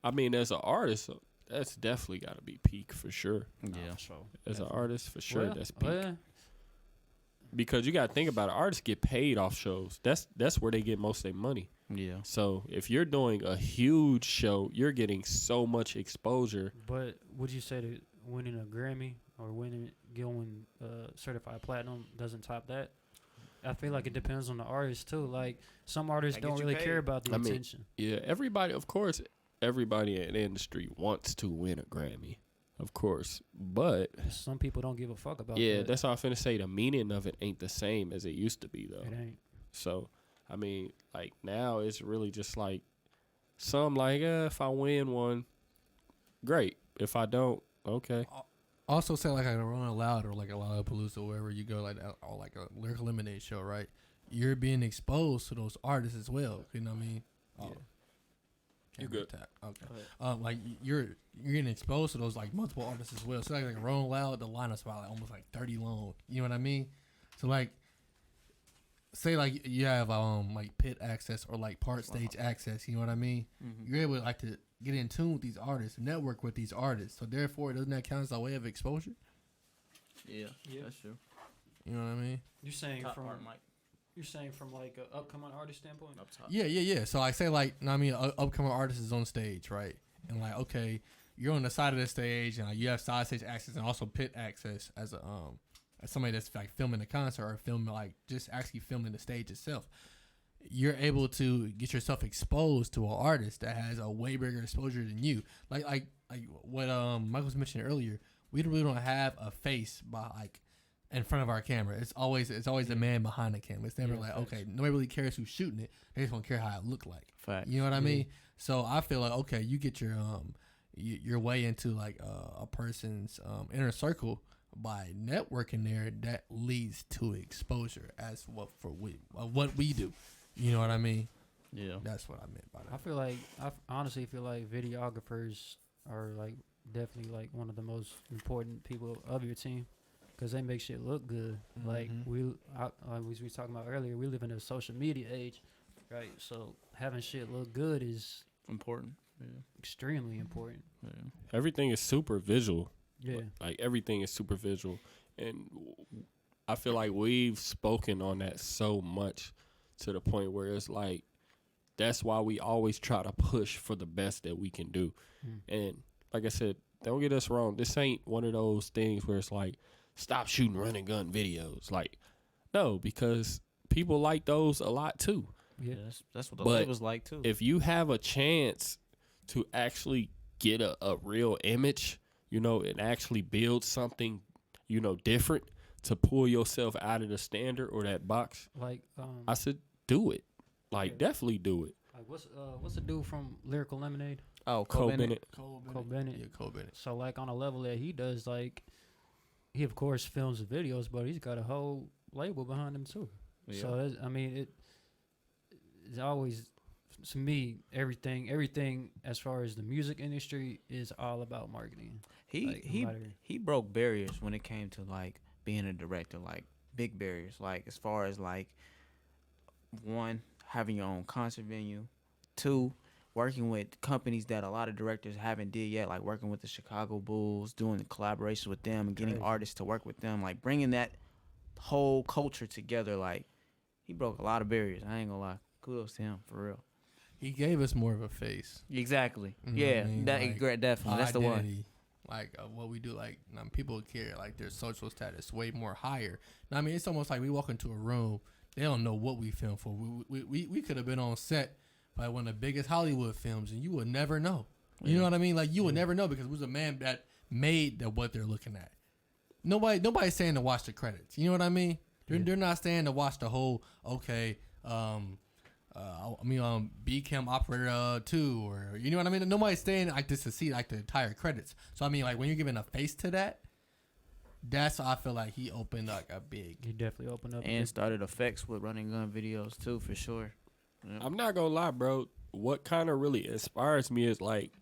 I mean, as an artist, that's definitely got to be peak for sure. Yeah. For sure. As an artist, for sure, Well, that's peak. well, because you got to think about it. Artists get paid off shows. That's where they get most of their money. Yeah. So if you're doing a huge show, you're getting so much exposure. But would you say that winning a Grammy or going certified platinum doesn't top that? I feel like it depends on the artist too. Like some artists don't really care about the attention. Yeah, of course, everybody in the industry wants to win a Grammy, of course. But some people don't give a fuck about that. Yeah, that's all I'm finna say. The meaning of it ain't the same as it used to be, though. It ain't. So, I mean, like, now it's really just like, some like, if I win one, great. If I don't, okay. Also, say like a Rolling Loud or like a Lollapalooza, wherever you go, like that, or like a Lyrical Lemonade show, right? You're being exposed to those artists as well. You know what I mean? Yeah. You good? Okay. Like you're getting exposed to those like multiple artists as well. So like Rolling Loud, the lineup's about like almost like 30 long. You know what I mean? So like, say like you have like pit access or like part stage access. You know what I mean? Mm-hmm. You're able to like to get in tune with these artists, network with these artists. So therefore, doesn't that count as a way of exposure? Yeah, that's true. You know what I mean? You're saying Top from part, Mike. You're saying from like an upcoming artist standpoint? Up top. Yeah. So I say like, I mean, upcoming artist is on stage, right? And like, okay, you're on the side of the stage, and you have side stage access and also pit access as a as somebody that's like filming the concert or filming like just actually filming the stage itself. You're able to get yourself exposed to an artist that has a way bigger exposure than you. Like what Michael was mentioning earlier. We really don't have a face by like in front of our camera. It's always the man behind the camera. It's never like facts. Okay, nobody really cares who's shooting it. They just don't care how it look like. Facts. You know what I mean? So I feel like okay, you get your way into like a person's inner circle by networking there. That leads to exposure as what we do. You know what I mean? Yeah, that's what I meant by that. I honestly feel like videographers are like definitely like one of the most important people of your team because they make shit look good. Mm-hmm. Like we was talking about earlier, we live in a social media age, right? So having shit look good is important. Yeah. Extremely important. Yeah. Everything is super visual. Yeah. Like everything is super visual, and I feel like we've spoken on that so much to the point where it's like that's why we always try to push for the best that we can do. And like I said, don't get us wrong. This ain't one of those things where it's like, stop shooting run and gun videos. Like, no, because people like those a lot too. Yeah, that's what the label's like too. If you have a chance to actually get a real image, you know, and actually build something, you know, different to pull yourself out of the standard or that box, like I said, do it. Like, definitely do it. Like, what's the dude from Lyrical Lemonade? Oh, Cole Bennett. Cole Bennett. Yeah, Cole Bennett. So, like, on a level that he does, like, he, of course, films the videos, but he's got a whole label behind him, too. Yeah. So, I mean, it's always, to me, everything as far as the music industry is all about marketing. He broke barriers when it came to, like, being a director, like, big barriers. Like, as far as, like, one, having your own concert venue. Two, working with companies that a lot of directors haven't did yet, like working with the Chicago Bulls, doing the collaborations with them and getting artists to work with them, like bringing that whole culture together. Like, he broke a lot of barriers. I ain't gonna lie. Kudos to him, for real. He gave us more of a face. Exactly. You know yeah, I mean? that like, definitely. That's the one. Like what we do, like people care, like their social status way more higher. Now, I mean, it's almost like we walk into a room, they don't know what we film for. We could have been on set by one of the biggest Hollywood films, and you would never know. You know what I mean? Like you would never know because it was a man that made what they're looking at. Nobody's saying to watch the credits. You know what I mean? They're not saying to watch the whole BCam operator 2 or you know what I mean? Nobody's saying like this to see like the entire credits. So I mean like when you're giving a face to that, that's how I feel like he opened like a big. He definitely opened up and started effects with running gun videos too, for sure. Yep. I'm not gonna lie, bro. What kind of really inspires me is like,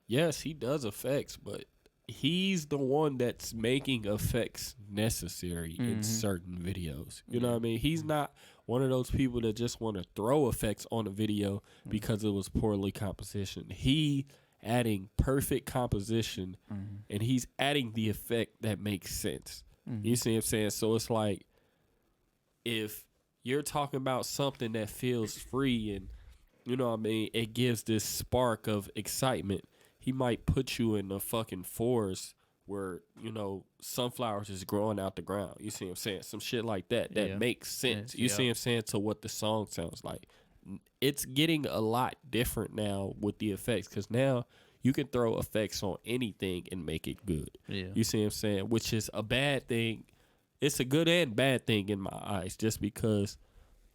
yes, he does effects, but he's the one that's making effects necessary in certain videos. You know what I mean? He's not one of those people that just want to throw effects on a video because it was poorly composition. He adding perfect composition and he's adding the effect that makes sense. You see what I'm saying? So it's like if you're talking about something that feels free and, you know what I mean, it gives this spark of excitement, he might put you in the fucking forest where, you know, sunflowers is growing out the ground. You see what I'm saying? Some shit like that makes sense. Yes, You see what I'm saying? To what the song sounds like. It's getting a lot different now with the effects, because now you can throw effects on anything and make it good. Yeah. You see what I'm saying? Which is a bad thing. It's a good and bad thing in my eyes, just because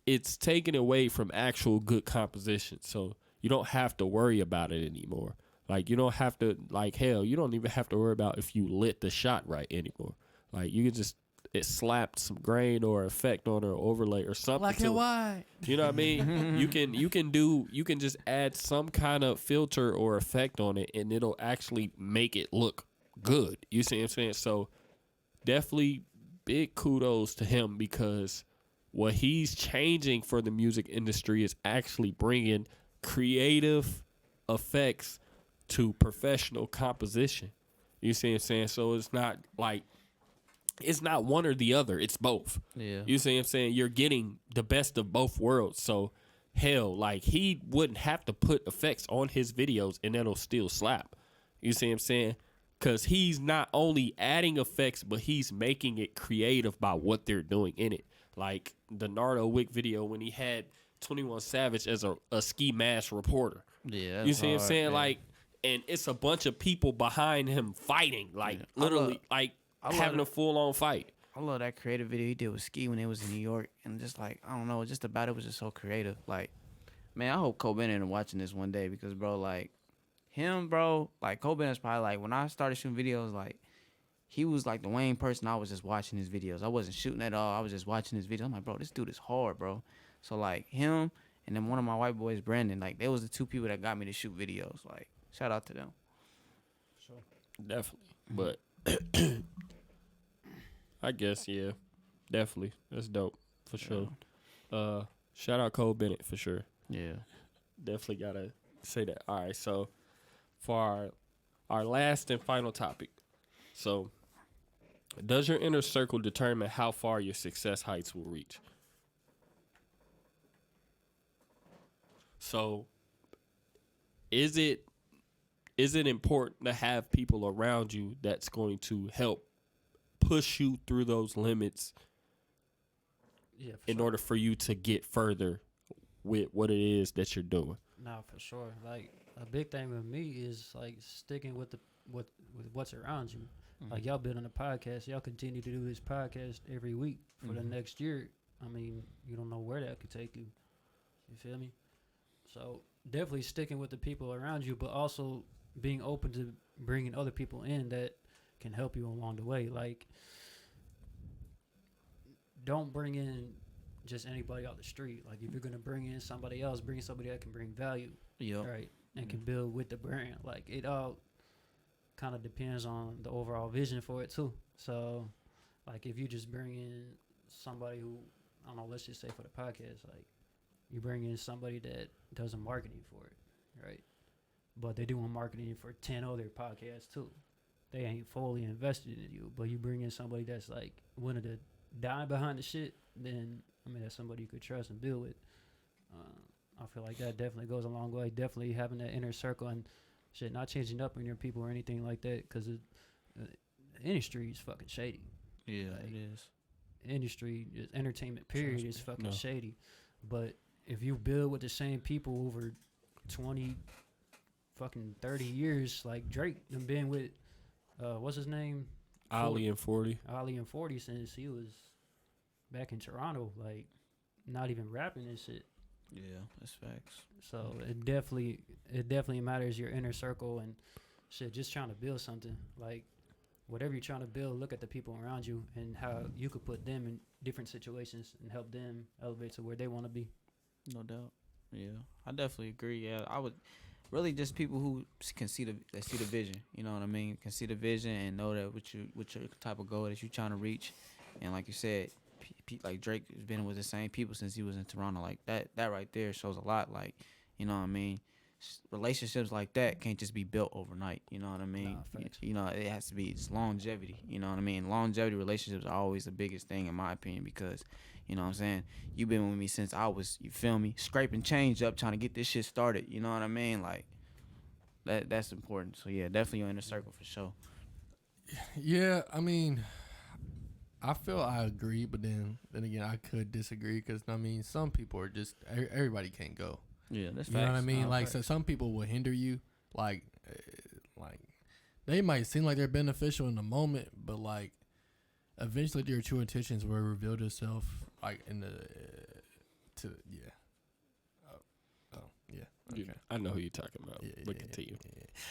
it's taken away from actual good composition. So you don't have to worry about it anymore. Like, you don't have to, like, hell, you don't even have to worry about if you lit the shot right anymore. Like, you can just, it slapped some grain or effect on or overlay or something. Black and white. You know what I mean? you can just add some kind of filter or effect on it, and it'll actually make it look good. You see what I'm saying? So definitely big kudos to him, because what he's changing for the music industry is actually bringing creative effects to professional composition. You see what I'm saying? So it's not like, it's not one or the other. It's both. Yeah. You see what I'm saying? You're getting the best of both worlds. So hell, like, he wouldn't have to put effects on his videos and it'll still slap. You see what I'm saying? Because he's not only adding effects, but he's making it creative by what they're doing in it. Like the Nardo Wick video when he had 21 Savage as a ski mask reporter. Yeah. You see what I'm saying? Yeah. Like, and it's a bunch of people behind him fighting, like literally, like having a full on fight. I love that creative video he did with Ski when they was in New York, and just like, I don't know, just about it was just so creative. Like, man, I hope Cole Bennett is watching this one day, because bro, like him, bro, like Cole Bennett's probably like, when I started shooting videos, like he was like the Wayne person. I was just watching his videos. I wasn't shooting at all. I was just watching his videos. I'm like, bro, this dude is hard, bro. So like him and then one of my white boys, Brandon, like they was the two people that got me to shoot videos. Like, shout out to them. Sure. Definitely. But I guess, yeah, definitely. That's dope for sure. Shout out Cole Bennett for sure. Yeah. Definitely gotta say that. All right, so for our last and final topic. So, does your inner circle determine how far your success heights will reach? So, is it important to have people around you that's going to help push you through those limits in order for you to get further with what it is that you're doing? No, for sure. Like, a big thing with me is like sticking with with what's around you. Like, y'all building a podcast, y'all continue to do this podcast every week for the next year. I mean, you don't know where that could take you. You feel me? So definitely sticking with the people around you, but also being open to bringing other people in that can help you along the way. Like, don't bring in just anybody out the street. Like, if you're gonna bring in somebody else, bring somebody that can bring value, right, and can build with the brand. Like, it all kind of depends on the overall vision for it too. So, like, if you just bring in somebody who, I don't know, let's just say for the podcast, like, you bring in somebody that does a marketing for it, right? But they doing marketing for 10 other podcasts too. They ain't fully invested in you, but you bring in somebody that's like willing to die behind the shit, then I mean that's somebody you could trust and build with. I feel like that definitely goes a long way. Definitely having that inner circle and shit, not changing up on your people or anything like that, because the industry is fucking shady. Yeah, like, it is. Industry, just entertainment period, is fucking shady. But if you build with the same people over 20, fucking 30 years, like Drake done been with, what's his name? Ollie and 40. Ollie and 40 since he was back in Toronto, like, not even rapping and shit. Yeah, that's facts. So it definitely matters your inner circle and shit, just trying to build something. Like, whatever you're trying to build, look at the people around you and how you could put them in different situations and help them elevate to where they want to be. No doubt. Yeah, I definitely agree. Yeah, I would really just people who can see the vision. You know what I mean? Can see the vision and know that what your type of goal that you're trying to reach. And like you said, like Drake has been with the same people since he was in Toronto. Like that right there shows a lot. Like, you know what I mean? relationships like that can't just be built overnight. You know what I mean? Nah, facts. You know, it has to be it's longevity. You know what I mean? Longevity relationships are always the biggest thing in my opinion because, you know what I'm saying? You've been with me since I was, you feel me, scraping change up trying to get this shit started. You know what I mean? Like that's important. So yeah, definitely your inner circle for sure. Yeah, I mean, I feel I agree, but then again, I could disagree because I mean, some people are just everybody can't go. Yeah, that's You know what I mean? No, like, facts. so some people will hinder you. Like they might seem like they're beneficial in the moment, but like eventually their true intentions will reveal themselves. Like in the yeah. Yeah. Okay. I know who you're talking about. Yeah, But continue.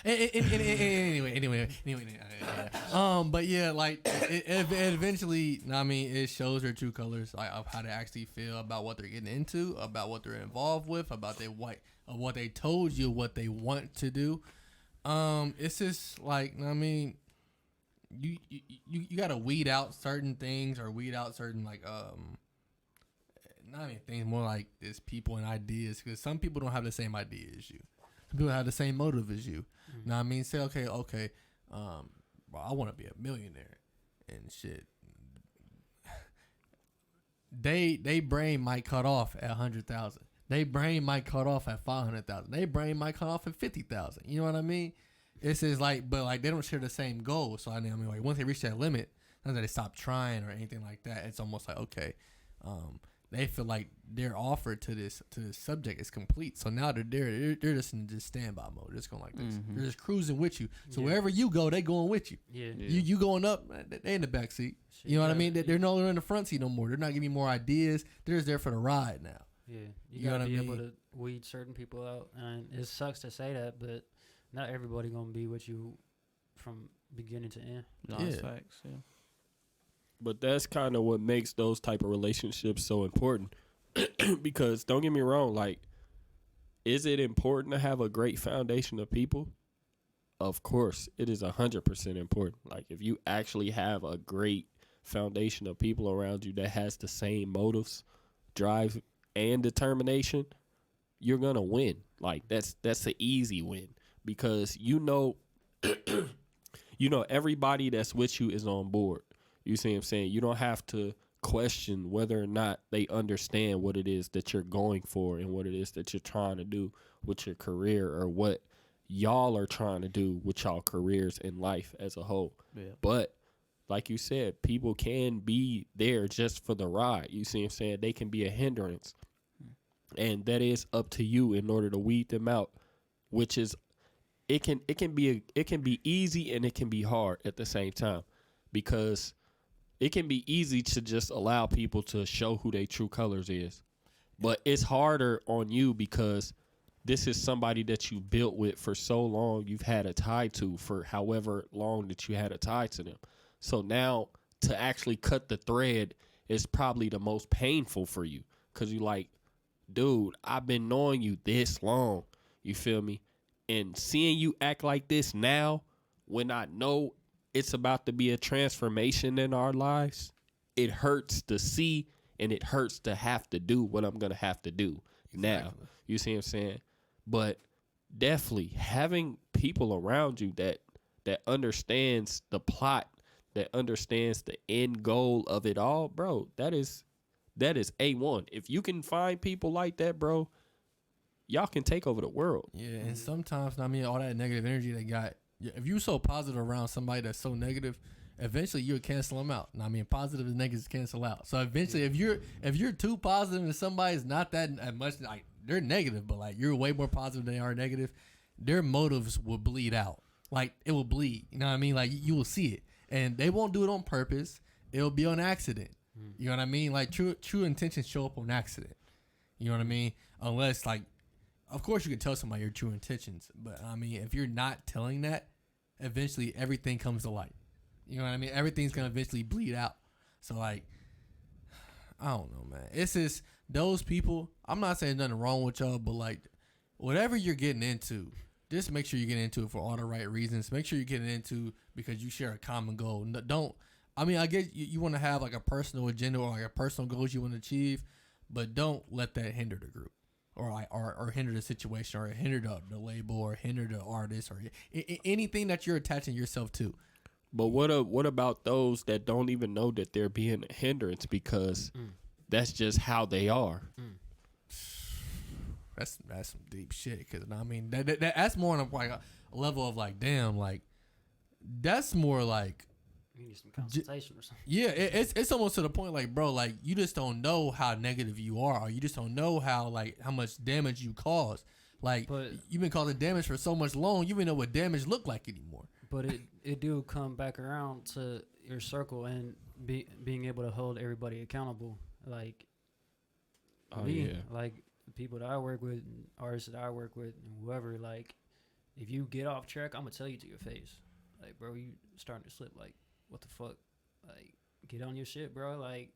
Anyway. But yeah, like it eventually, I mean, it shows their true colors, like of how they actually feel about what they're getting into, about what they're involved with, about what they told you, what they want to do. It's just like, I mean, you gotta weed out certain things or weed out certain like not even things, more like it's people and ideas, because some people don't have the same idea as you. Some people have the same motive as you. Mm-hmm. Now, I mean, say, okay, well, I want to be a millionaire and shit. They brain might cut off at 100,000. They brain might cut off at 500,000. They brain might cut off at 50,000. You know what I mean? It's just like, but like they don't share the same goal. So I mean, like once they reach that limit, not that they stop trying or anything like that. It's almost like okay. They feel like their offer to this subject is complete. So now they're just in just standby mode. They're just going like this. Mhm. They're just cruising with you. So Yeah. wherever you go, they going with you. Yeah. Yeah. You going up, they in the back seat. Shit, You know what I yeah, mean? They're no longer in the front seat no more. They're not giving you more ideas. They're just there for the ride now. Yeah, you You know gotta what I be able mean? to weed certain people out, and it sucks to say that, but not everybody gonna be with you from beginning to end. No, it's Yeah. facts. Yeah. But that's kind of what makes those type of relationships so important. Because don't get me wrong, like, is it important to have a great foundation of people? Of course, it is 100% important. Like, if you actually have a great foundation of people around you that has the same motives, drive, and determination, you're gonna win. Like, that's an easy win because you know everybody that's with you is on board. You see what I'm saying? You don't have to question whether or not they understand what it is that you're going for and what it is that you're trying to do with your career or what y'all are trying to do with y'all careers in life as a whole. Yeah. But like you said, people can be there just for the ride. You see what I'm saying? They can be a hindrance. And that is up to you in order to weed them out, which is it can be easy and it can be hard at the same time, because it can be easy to just allow people to show who their true colors is. But it's harder on you because this is somebody that you built with for so long, you've had a tie to for however long that you had a tie to them. So now to actually cut the thread is probably the most painful for you because you're like, dude, I've been knowing you this long. You feel me? And seeing you act like this now when I know it's about to be a transformation in our lives, it hurts to see and it hurts to have to do what I'm going to have to do now. You see what I'm saying? But definitely having people around you that understands the plot, that understands the end goal of it all, bro, that is A1. If you can find people like that, bro, y'all can take over the world. Yeah, and sometimes, I mean, all that negative energy they got, if you're so positive around somebody that's so negative, eventually you'll cancel them out. And I mean, positive and negatives cancel out. So eventually, if you're too positive and somebody's not that much, like they're negative, but like you're way more positive than they are negative, their motives will bleed out. Like it will bleed. You know what I mean? Like you will see it, and they won't do it on purpose. It'll be on accident. You know what I mean? Like true intentions show up on accident. You know what I mean? Unless like, of course you can tell somebody your true intentions, but I mean, if you're not telling that, eventually everything comes to light. You know what I mean? Everything's gonna eventually bleed out. So like, I don't know, man. It's just those people. I'm not saying nothing wrong with y'all, but like, whatever you're getting into, just make sure you get into it for all the right reasons. Make sure you're getting into because you share a common goal. Don't. I mean, I guess you want to have like a personal agenda or like a personal goals you want to achieve, but don't let that hinder the group. or like or hinder the situation, or hinder the label, or hinder the artist, or anything that you're attaching yourself to. But what about those that don't even know that they're being a hindrance because that's just how they are? That's some deep shit. Because I mean, that's more on like a level of like, damn, like that's more like You need some consultation or something. yeah. It's almost to the point like, bro, like you just don't know how negative you are, or you just don't know how much damage you cause. Like you've been causing damage for so much long, you don't know what damage look like anymore. But it do come back around to your circle and being able to hold everybody accountable. Like, like the people that I work with, and artists that I work with, and whoever. Like, if you get off track, I'm gonna tell you to your face. Like, bro, you starting to slip. Like, what the fuck? Like, get on your shit, bro. Like,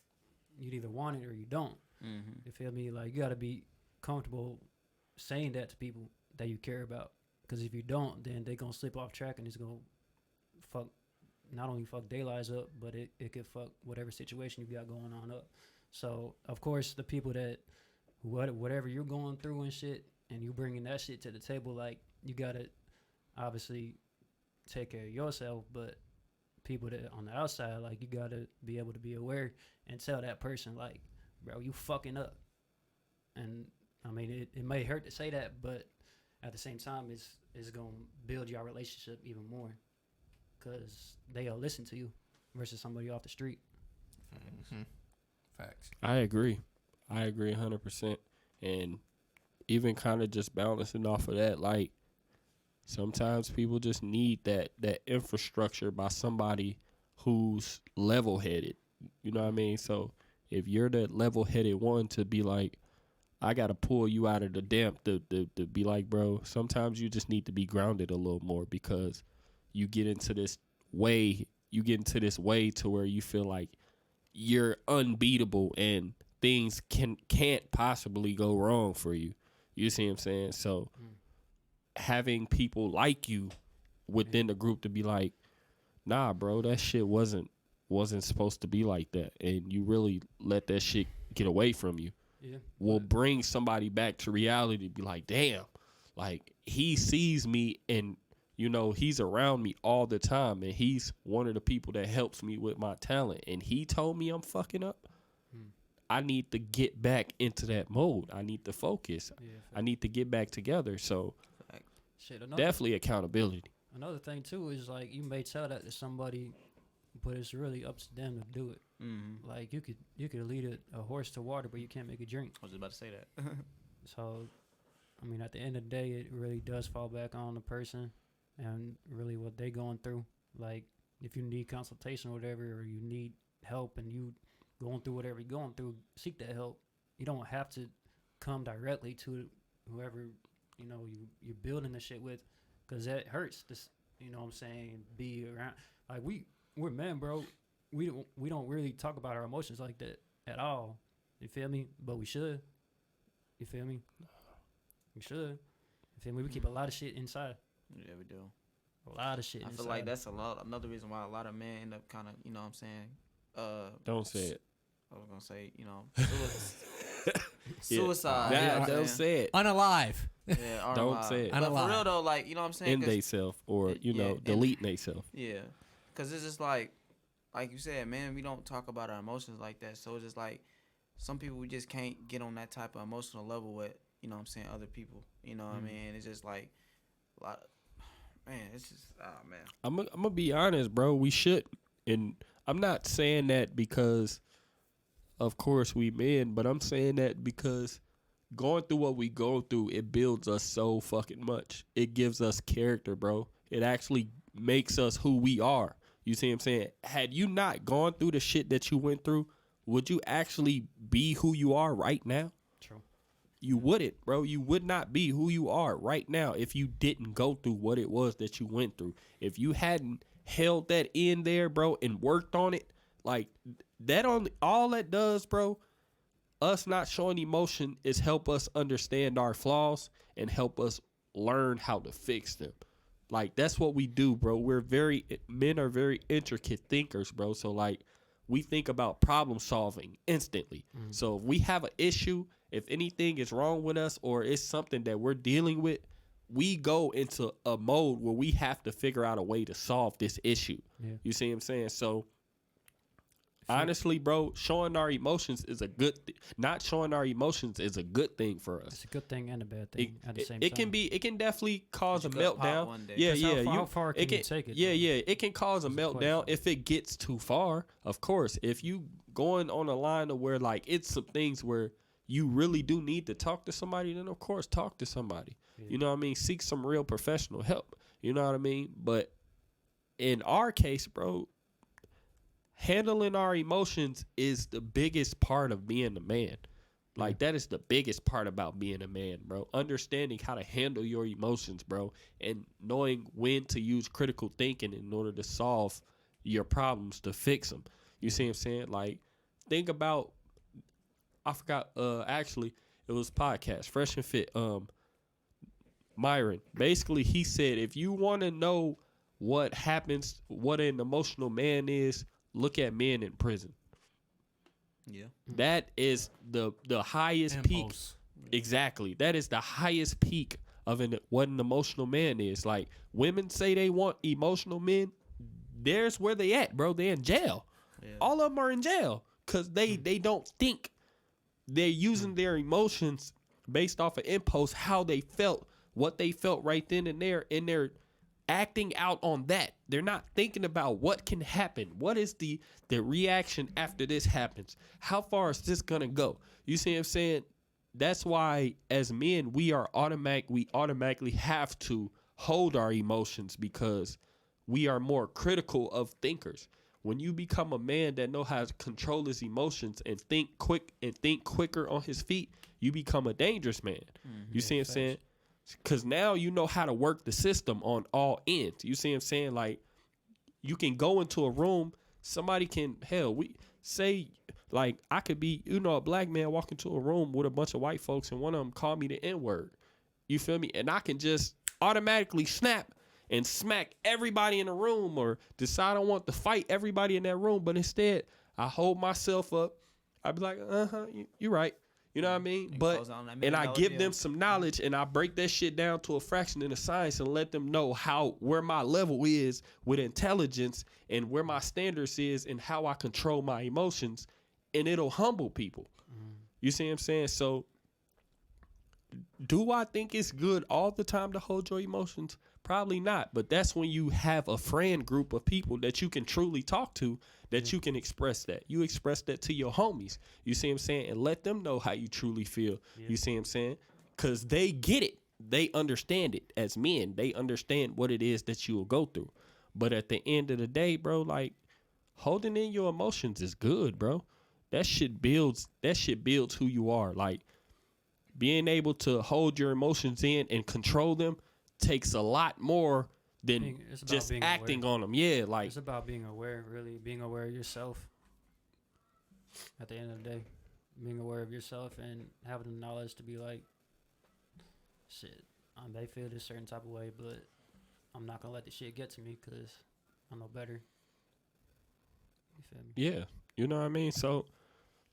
you either want it or you don't. Mm-hmm. You feel me? Like, you gotta be comfortable saying that to people that you care about. Because if you don't, then they gonna slip off track and it's gonna fuck, not only fuck their lives up, but it could fuck whatever situation you got going on up. So of course the people that whatever you're going through and shit, and you bringing that shit to the table, like you gotta obviously take care of yourself, but people that on the outside, like you gotta be able to be aware and tell that person like, bro, you fucking up. And I mean it may hurt to say that, but at the same time, it's going to build your relationship even more because they'll listen to you versus somebody off the street. Mm-hmm. Facts. I agree 100%. And even kind of just balancing off of that, like sometimes people just need that infrastructure by somebody who's level-headed. You know what I mean? So if you're that level-headed one to be like, I got to pull you out of the damp to be like, bro, sometimes you just need to be grounded a little more because you get into this way to where you feel like you're unbeatable and things can't possibly go wrong for you. You see what I'm saying? So having people like you within the group to be like, nah, bro, that shit wasn't supposed to be like that. And you really let that shit get away from you. Yeah. Will bring somebody back to reality to be like, damn, like he sees me and, you know, he's around me all the time and he's one of the people that helps me with my talent. And he told me I'm fucking up. I need to get back into that mode. I need to focus. Yeah, I need to get back together. So shit, definitely accountability. Another thing too is like you may tell that to somebody, but it's really up to them to do it. Mm-hmm. Like you could lead a horse to water, but you can't make it drink. I was just about to say that. So, I mean, at the end of the day, it really does fall back on the person and really what they going through. Like, if you need consultation or whatever, or you need help and you going through whatever you're going through, seek that help. You don't have to come directly to whoever, you know, you're building the shit with, because that hurts. This, you know what I'm saying, be around. Like, we're men, bro. We don't really talk about our emotions like that at all. You feel me? But we should. You feel me? We should. You feel me? We keep a lot of shit inside. Yeah, we do. A lot of shit I inside. feel like that's another reason why a lot of men end up kind of, you know what I'm saying? Don't say it. I was going to say, you know, suicide. Yeah, don't say it. Unalive. Yeah, don't say it. But for real though, like, you know what I'm saying? In they self or, you know, delete they self. Yeah. Because it's just like you said, man, we don't talk about our emotions like that. So it's just like some people, we just can't get on that type of emotional level with, you know what I'm saying, other people. You know what I mean? It's just like, a lot, man, it's just, oh, man. I'm going to be honest, bro. We should. And I'm not saying that because, of course, we men, but I'm saying that because going through what we go through, it builds us so fucking much. It gives us character, bro. It actually makes us who we are. You see what I'm saying? Had you not gone through the shit that you went through, would you actually be who you are right now? True. You wouldn't, bro. You would not be who you are right now if you didn't go through what it was that you went through. If you hadn't held that in there, bro, and worked on it, like that all that does, bro, us not showing emotion is help us understand our flaws and help us learn how to fix them. Like, that's what we do, bro. Men are very intricate thinkers, bro. So, like, we think about problem solving instantly. So if we have an issue, if anything is wrong with us or it's something that we're dealing with, we go into a mode where we have to figure out a way to solve this issue. Yeah. You see what I'm saying? So honestly, bro, showing our emotions is a good not showing our emotions is a good thing for us. It's a good thing and a bad thing at the same It time. it can definitely cause a You could pop meltdown. one day. Yeah, 'Cause yeah. how far can you take it, Yeah, though? yeah. It can cause a That's the meltdown question. if it gets too far. Of course, if you going on a line of where like it's some things where you really do need to talk to somebody, then of course talk to somebody. You know what I mean? Seek some real professional help. You know what I mean? But in our case, bro, handling our emotions is the biggest part of being a man. Like that is the biggest part about being a man, bro. Understanding how to handle your emotions, bro, and knowing when to use critical thinking in order to solve your problems, to fix them. You see what I'm saying? Like, think about, I forgot, actually, it was a podcast, Fresh and Fit, Myron. Basically, he said, if you want to know what happens, what an emotional man is, look at men in prison. Yeah. That is the highest peak. Impulse. Exactly. That is the highest peak of what an emotional man is. Like, women say they want emotional men. There's where they at, bro. They're in jail. Yeah. All of them are in jail because they don't think. They're using their emotions based off of impulse, how they felt, what they felt right then and there, and they're acting out on that. They're not thinking about what can happen. What is the reaction after this happens? How far is this gonna go? You see what I'm saying? That's why as men we automatically have to hold our emotions because we are more critical of thinkers. When you become a man that knows how to control his emotions and think quicker on his feet, you become a dangerous man. You see what I'm saying? Because now you know how to work the system on all ends. You see what I'm saying? Like, you can go into a room, somebody can, we say, like, I could be, a black man walk into a room with a bunch of white folks and one of them call me the N-word. You feel me? And I can just automatically snap and smack everybody in the room or decide I want to fight everybody in that room. But instead, I hold myself up. I be like, you're right. You know what I mean? But and I give them some knowledge and I break that shit down to a fraction in the science and let them know where my level is with intelligence and where my standards is and how I control my emotions, and it'll humble people. You see what I'm saying? So do I think it's good all the time to hold your emotions? Probably not. But that's when you have a friend group of people that you can truly talk to, that you can express that. You express that to your homies. You see what I'm saying? And let them know how you truly feel. Yeah. You see what I'm saying? Because they get it. They understand it as men. They understand what it is that you will go through. But at the end of the day, bro, like, holding in your emotions is good, bro. That shit builds who you are. Like, being able to hold your emotions in and control them takes a lot more than just acting on them. Yeah, like, it's about being aware, really being aware of yourself. At the end of the day, being aware of yourself and having the knowledge to be like, shit, they feel this certain type of way, but I'm not gonna let the shit get to me because I know better. You feel me? Yeah, you know what I mean. So,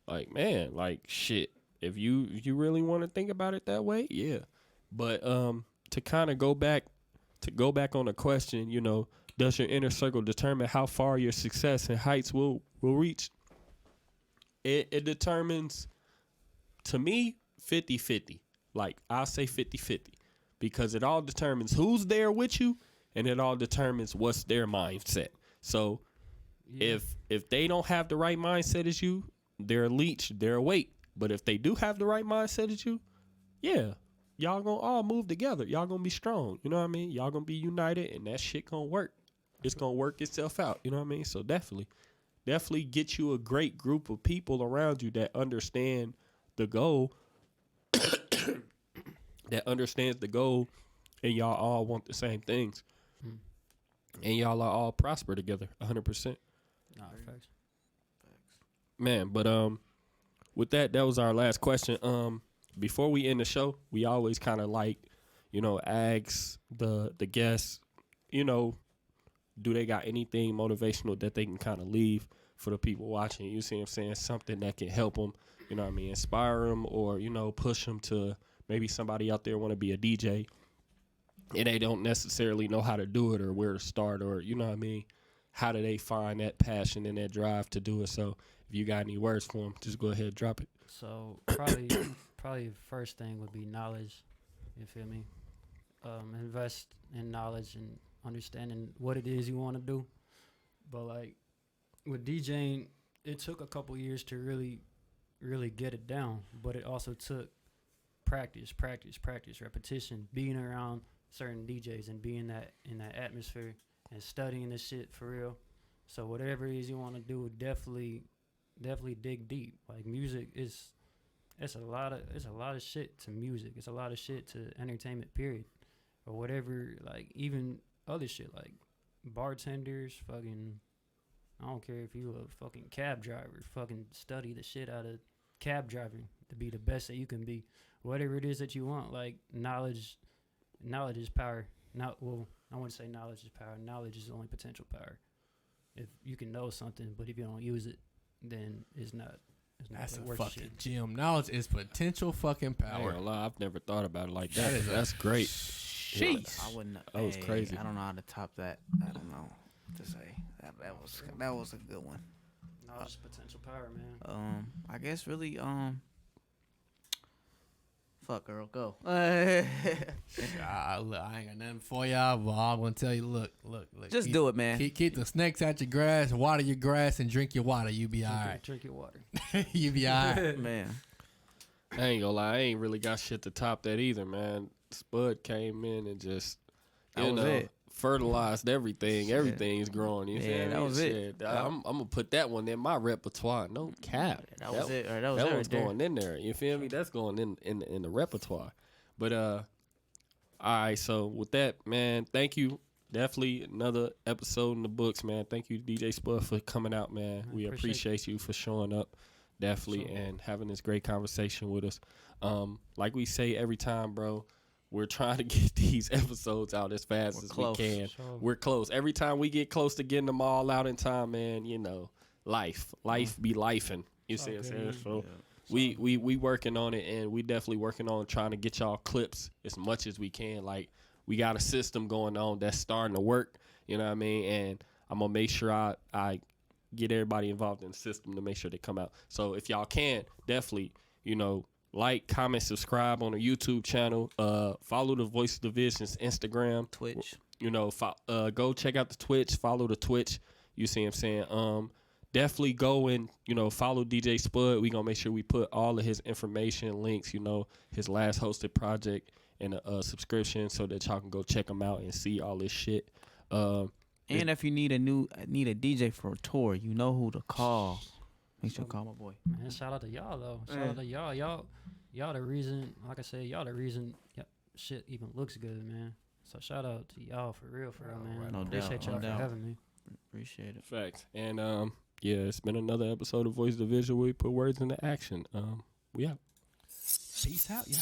like, man, like, shit. If you really want to think about it that way, yeah. But to kind of go back on the question, does your inner circle determine how far your success and heights will reach? It determines, to me, 50-50. Like, I'll say 50-50 because it all determines who's there with you and it all determines what's their mindset. So if they don't have the right mindset as you, they're a leech, they're a weight. But if they do have the right mindset as you, yeah, y'all gonna all move together. Y'all gonna be strong. You know what I mean? Y'all gonna be united and that shit gonna work. It's gonna work itself out. You know what I mean? So definitely get you a great group of people around you that understand the goal, that understands the goal, and y'all all want the same things. And y'all are all prosper together 100%. Nah, facts. Man, but with that was our last question. Before we end the show, we always kind of like, ask the guests, do they got anything motivational that they can kind of leave for the people watching? You see what I'm saying? Something that can help them, you know what I mean, inspire them, or, you know, push them to maybe somebody out there want to be a DJ and they don't necessarily know how to do it or where to start, or, you know what I mean, how do they find that passion and that drive to do it? So if you got any words for them, just go ahead and drop it. So probably first thing would be knowledge. You feel me? Invest in knowledge and understanding what it is you want to do. But like with DJing, it took a couple years to really get it down. But it also took practice, repetition, being around certain DJs and being in that atmosphere and studying this shit for real. So whatever it is you want to do, definitely dig deep. Like music it's a lot of shit to music. It's a lot of shit to entertainment, period. Or whatever, like even other shit like bartenders, fucking I don't care if you a fucking cab driver, fucking study the shit out of cab driving to be the best that you can be. Whatever it is that you want, like knowledge is power. I wouldn't say knowledge is power. Knowledge is only potential power. If you can know something, but if you don't use it, then it's not That's a worth fucking shit. gem. Knowledge is potential fucking I ain't power. gonna lie, I've never thought about it like that. That's great. Jeez. I wouldn't. That was crazy. I don't know how to top that. I don't know what to say. That was a good one. Knowledge is potential power, man. I guess really fuck girl, go. Look, I ain't got nothing for y'all, but I'm gonna tell you, look. Just do it, man. Keep the snakes out your grass, water your grass, and drink your water. You be all right. Drink your water. You be all right. Man. I ain't gonna lie, I ain't really got shit to top that either, man. Spud came in and just, That was it. fertilized everything. Shit. Everything's growing. You feel me? that was it. Shit, I'm gonna put that one in my repertoire. No cap. That was it. That That was one's there. going in there. You feel me? That's going in the repertoire. But all right. So with that, man, thank you. Definitely another episode in the books, man. Thank you, DJ Spud, for coming out, man. We appreciate you for showing up, definitely, and having this great conversation with us. Like we say every time, bro, we're trying to get these episodes out as fast as we can. Sure. We're close. Every time we get close to getting them all out in time, man, you know, life be lifing. You see what I'm saying? So we working on it, and we definitely working on trying to get y'all clips as much as we can. Like, we got a system going on that's starting to work, you know what I mean? And I'm going to make sure I get everybody involved in the system to make sure they come out. So if y'all can, definitely, you know, like, comment, subscribe on the YouTube channel. Follow the Voice of the Vision's Instagram. Twitch. You know, go check out the Twitch. Follow the Twitch. You see what I'm saying? Definitely go and, you know, follow DJ Spud. We going to make sure we put all of his information, links, you know, his last hosted project, and a subscription so that y'all can go check him out and see all this shit. And if you need a DJ for a tour, you know who to call. Make sure you call my boy. Man, shout out to y'all though. Shout out to y'all. Y'all the reason. Like I said, y'all the reason shit even looks good, man. So shout out to y'all for real, man. No doubt, Appreciate y'all no for doubt. having me. Appreciate it. Facts. And yeah, it's been another episode of Voice of the Vision where we put words into action. We out. Peace out, y'all.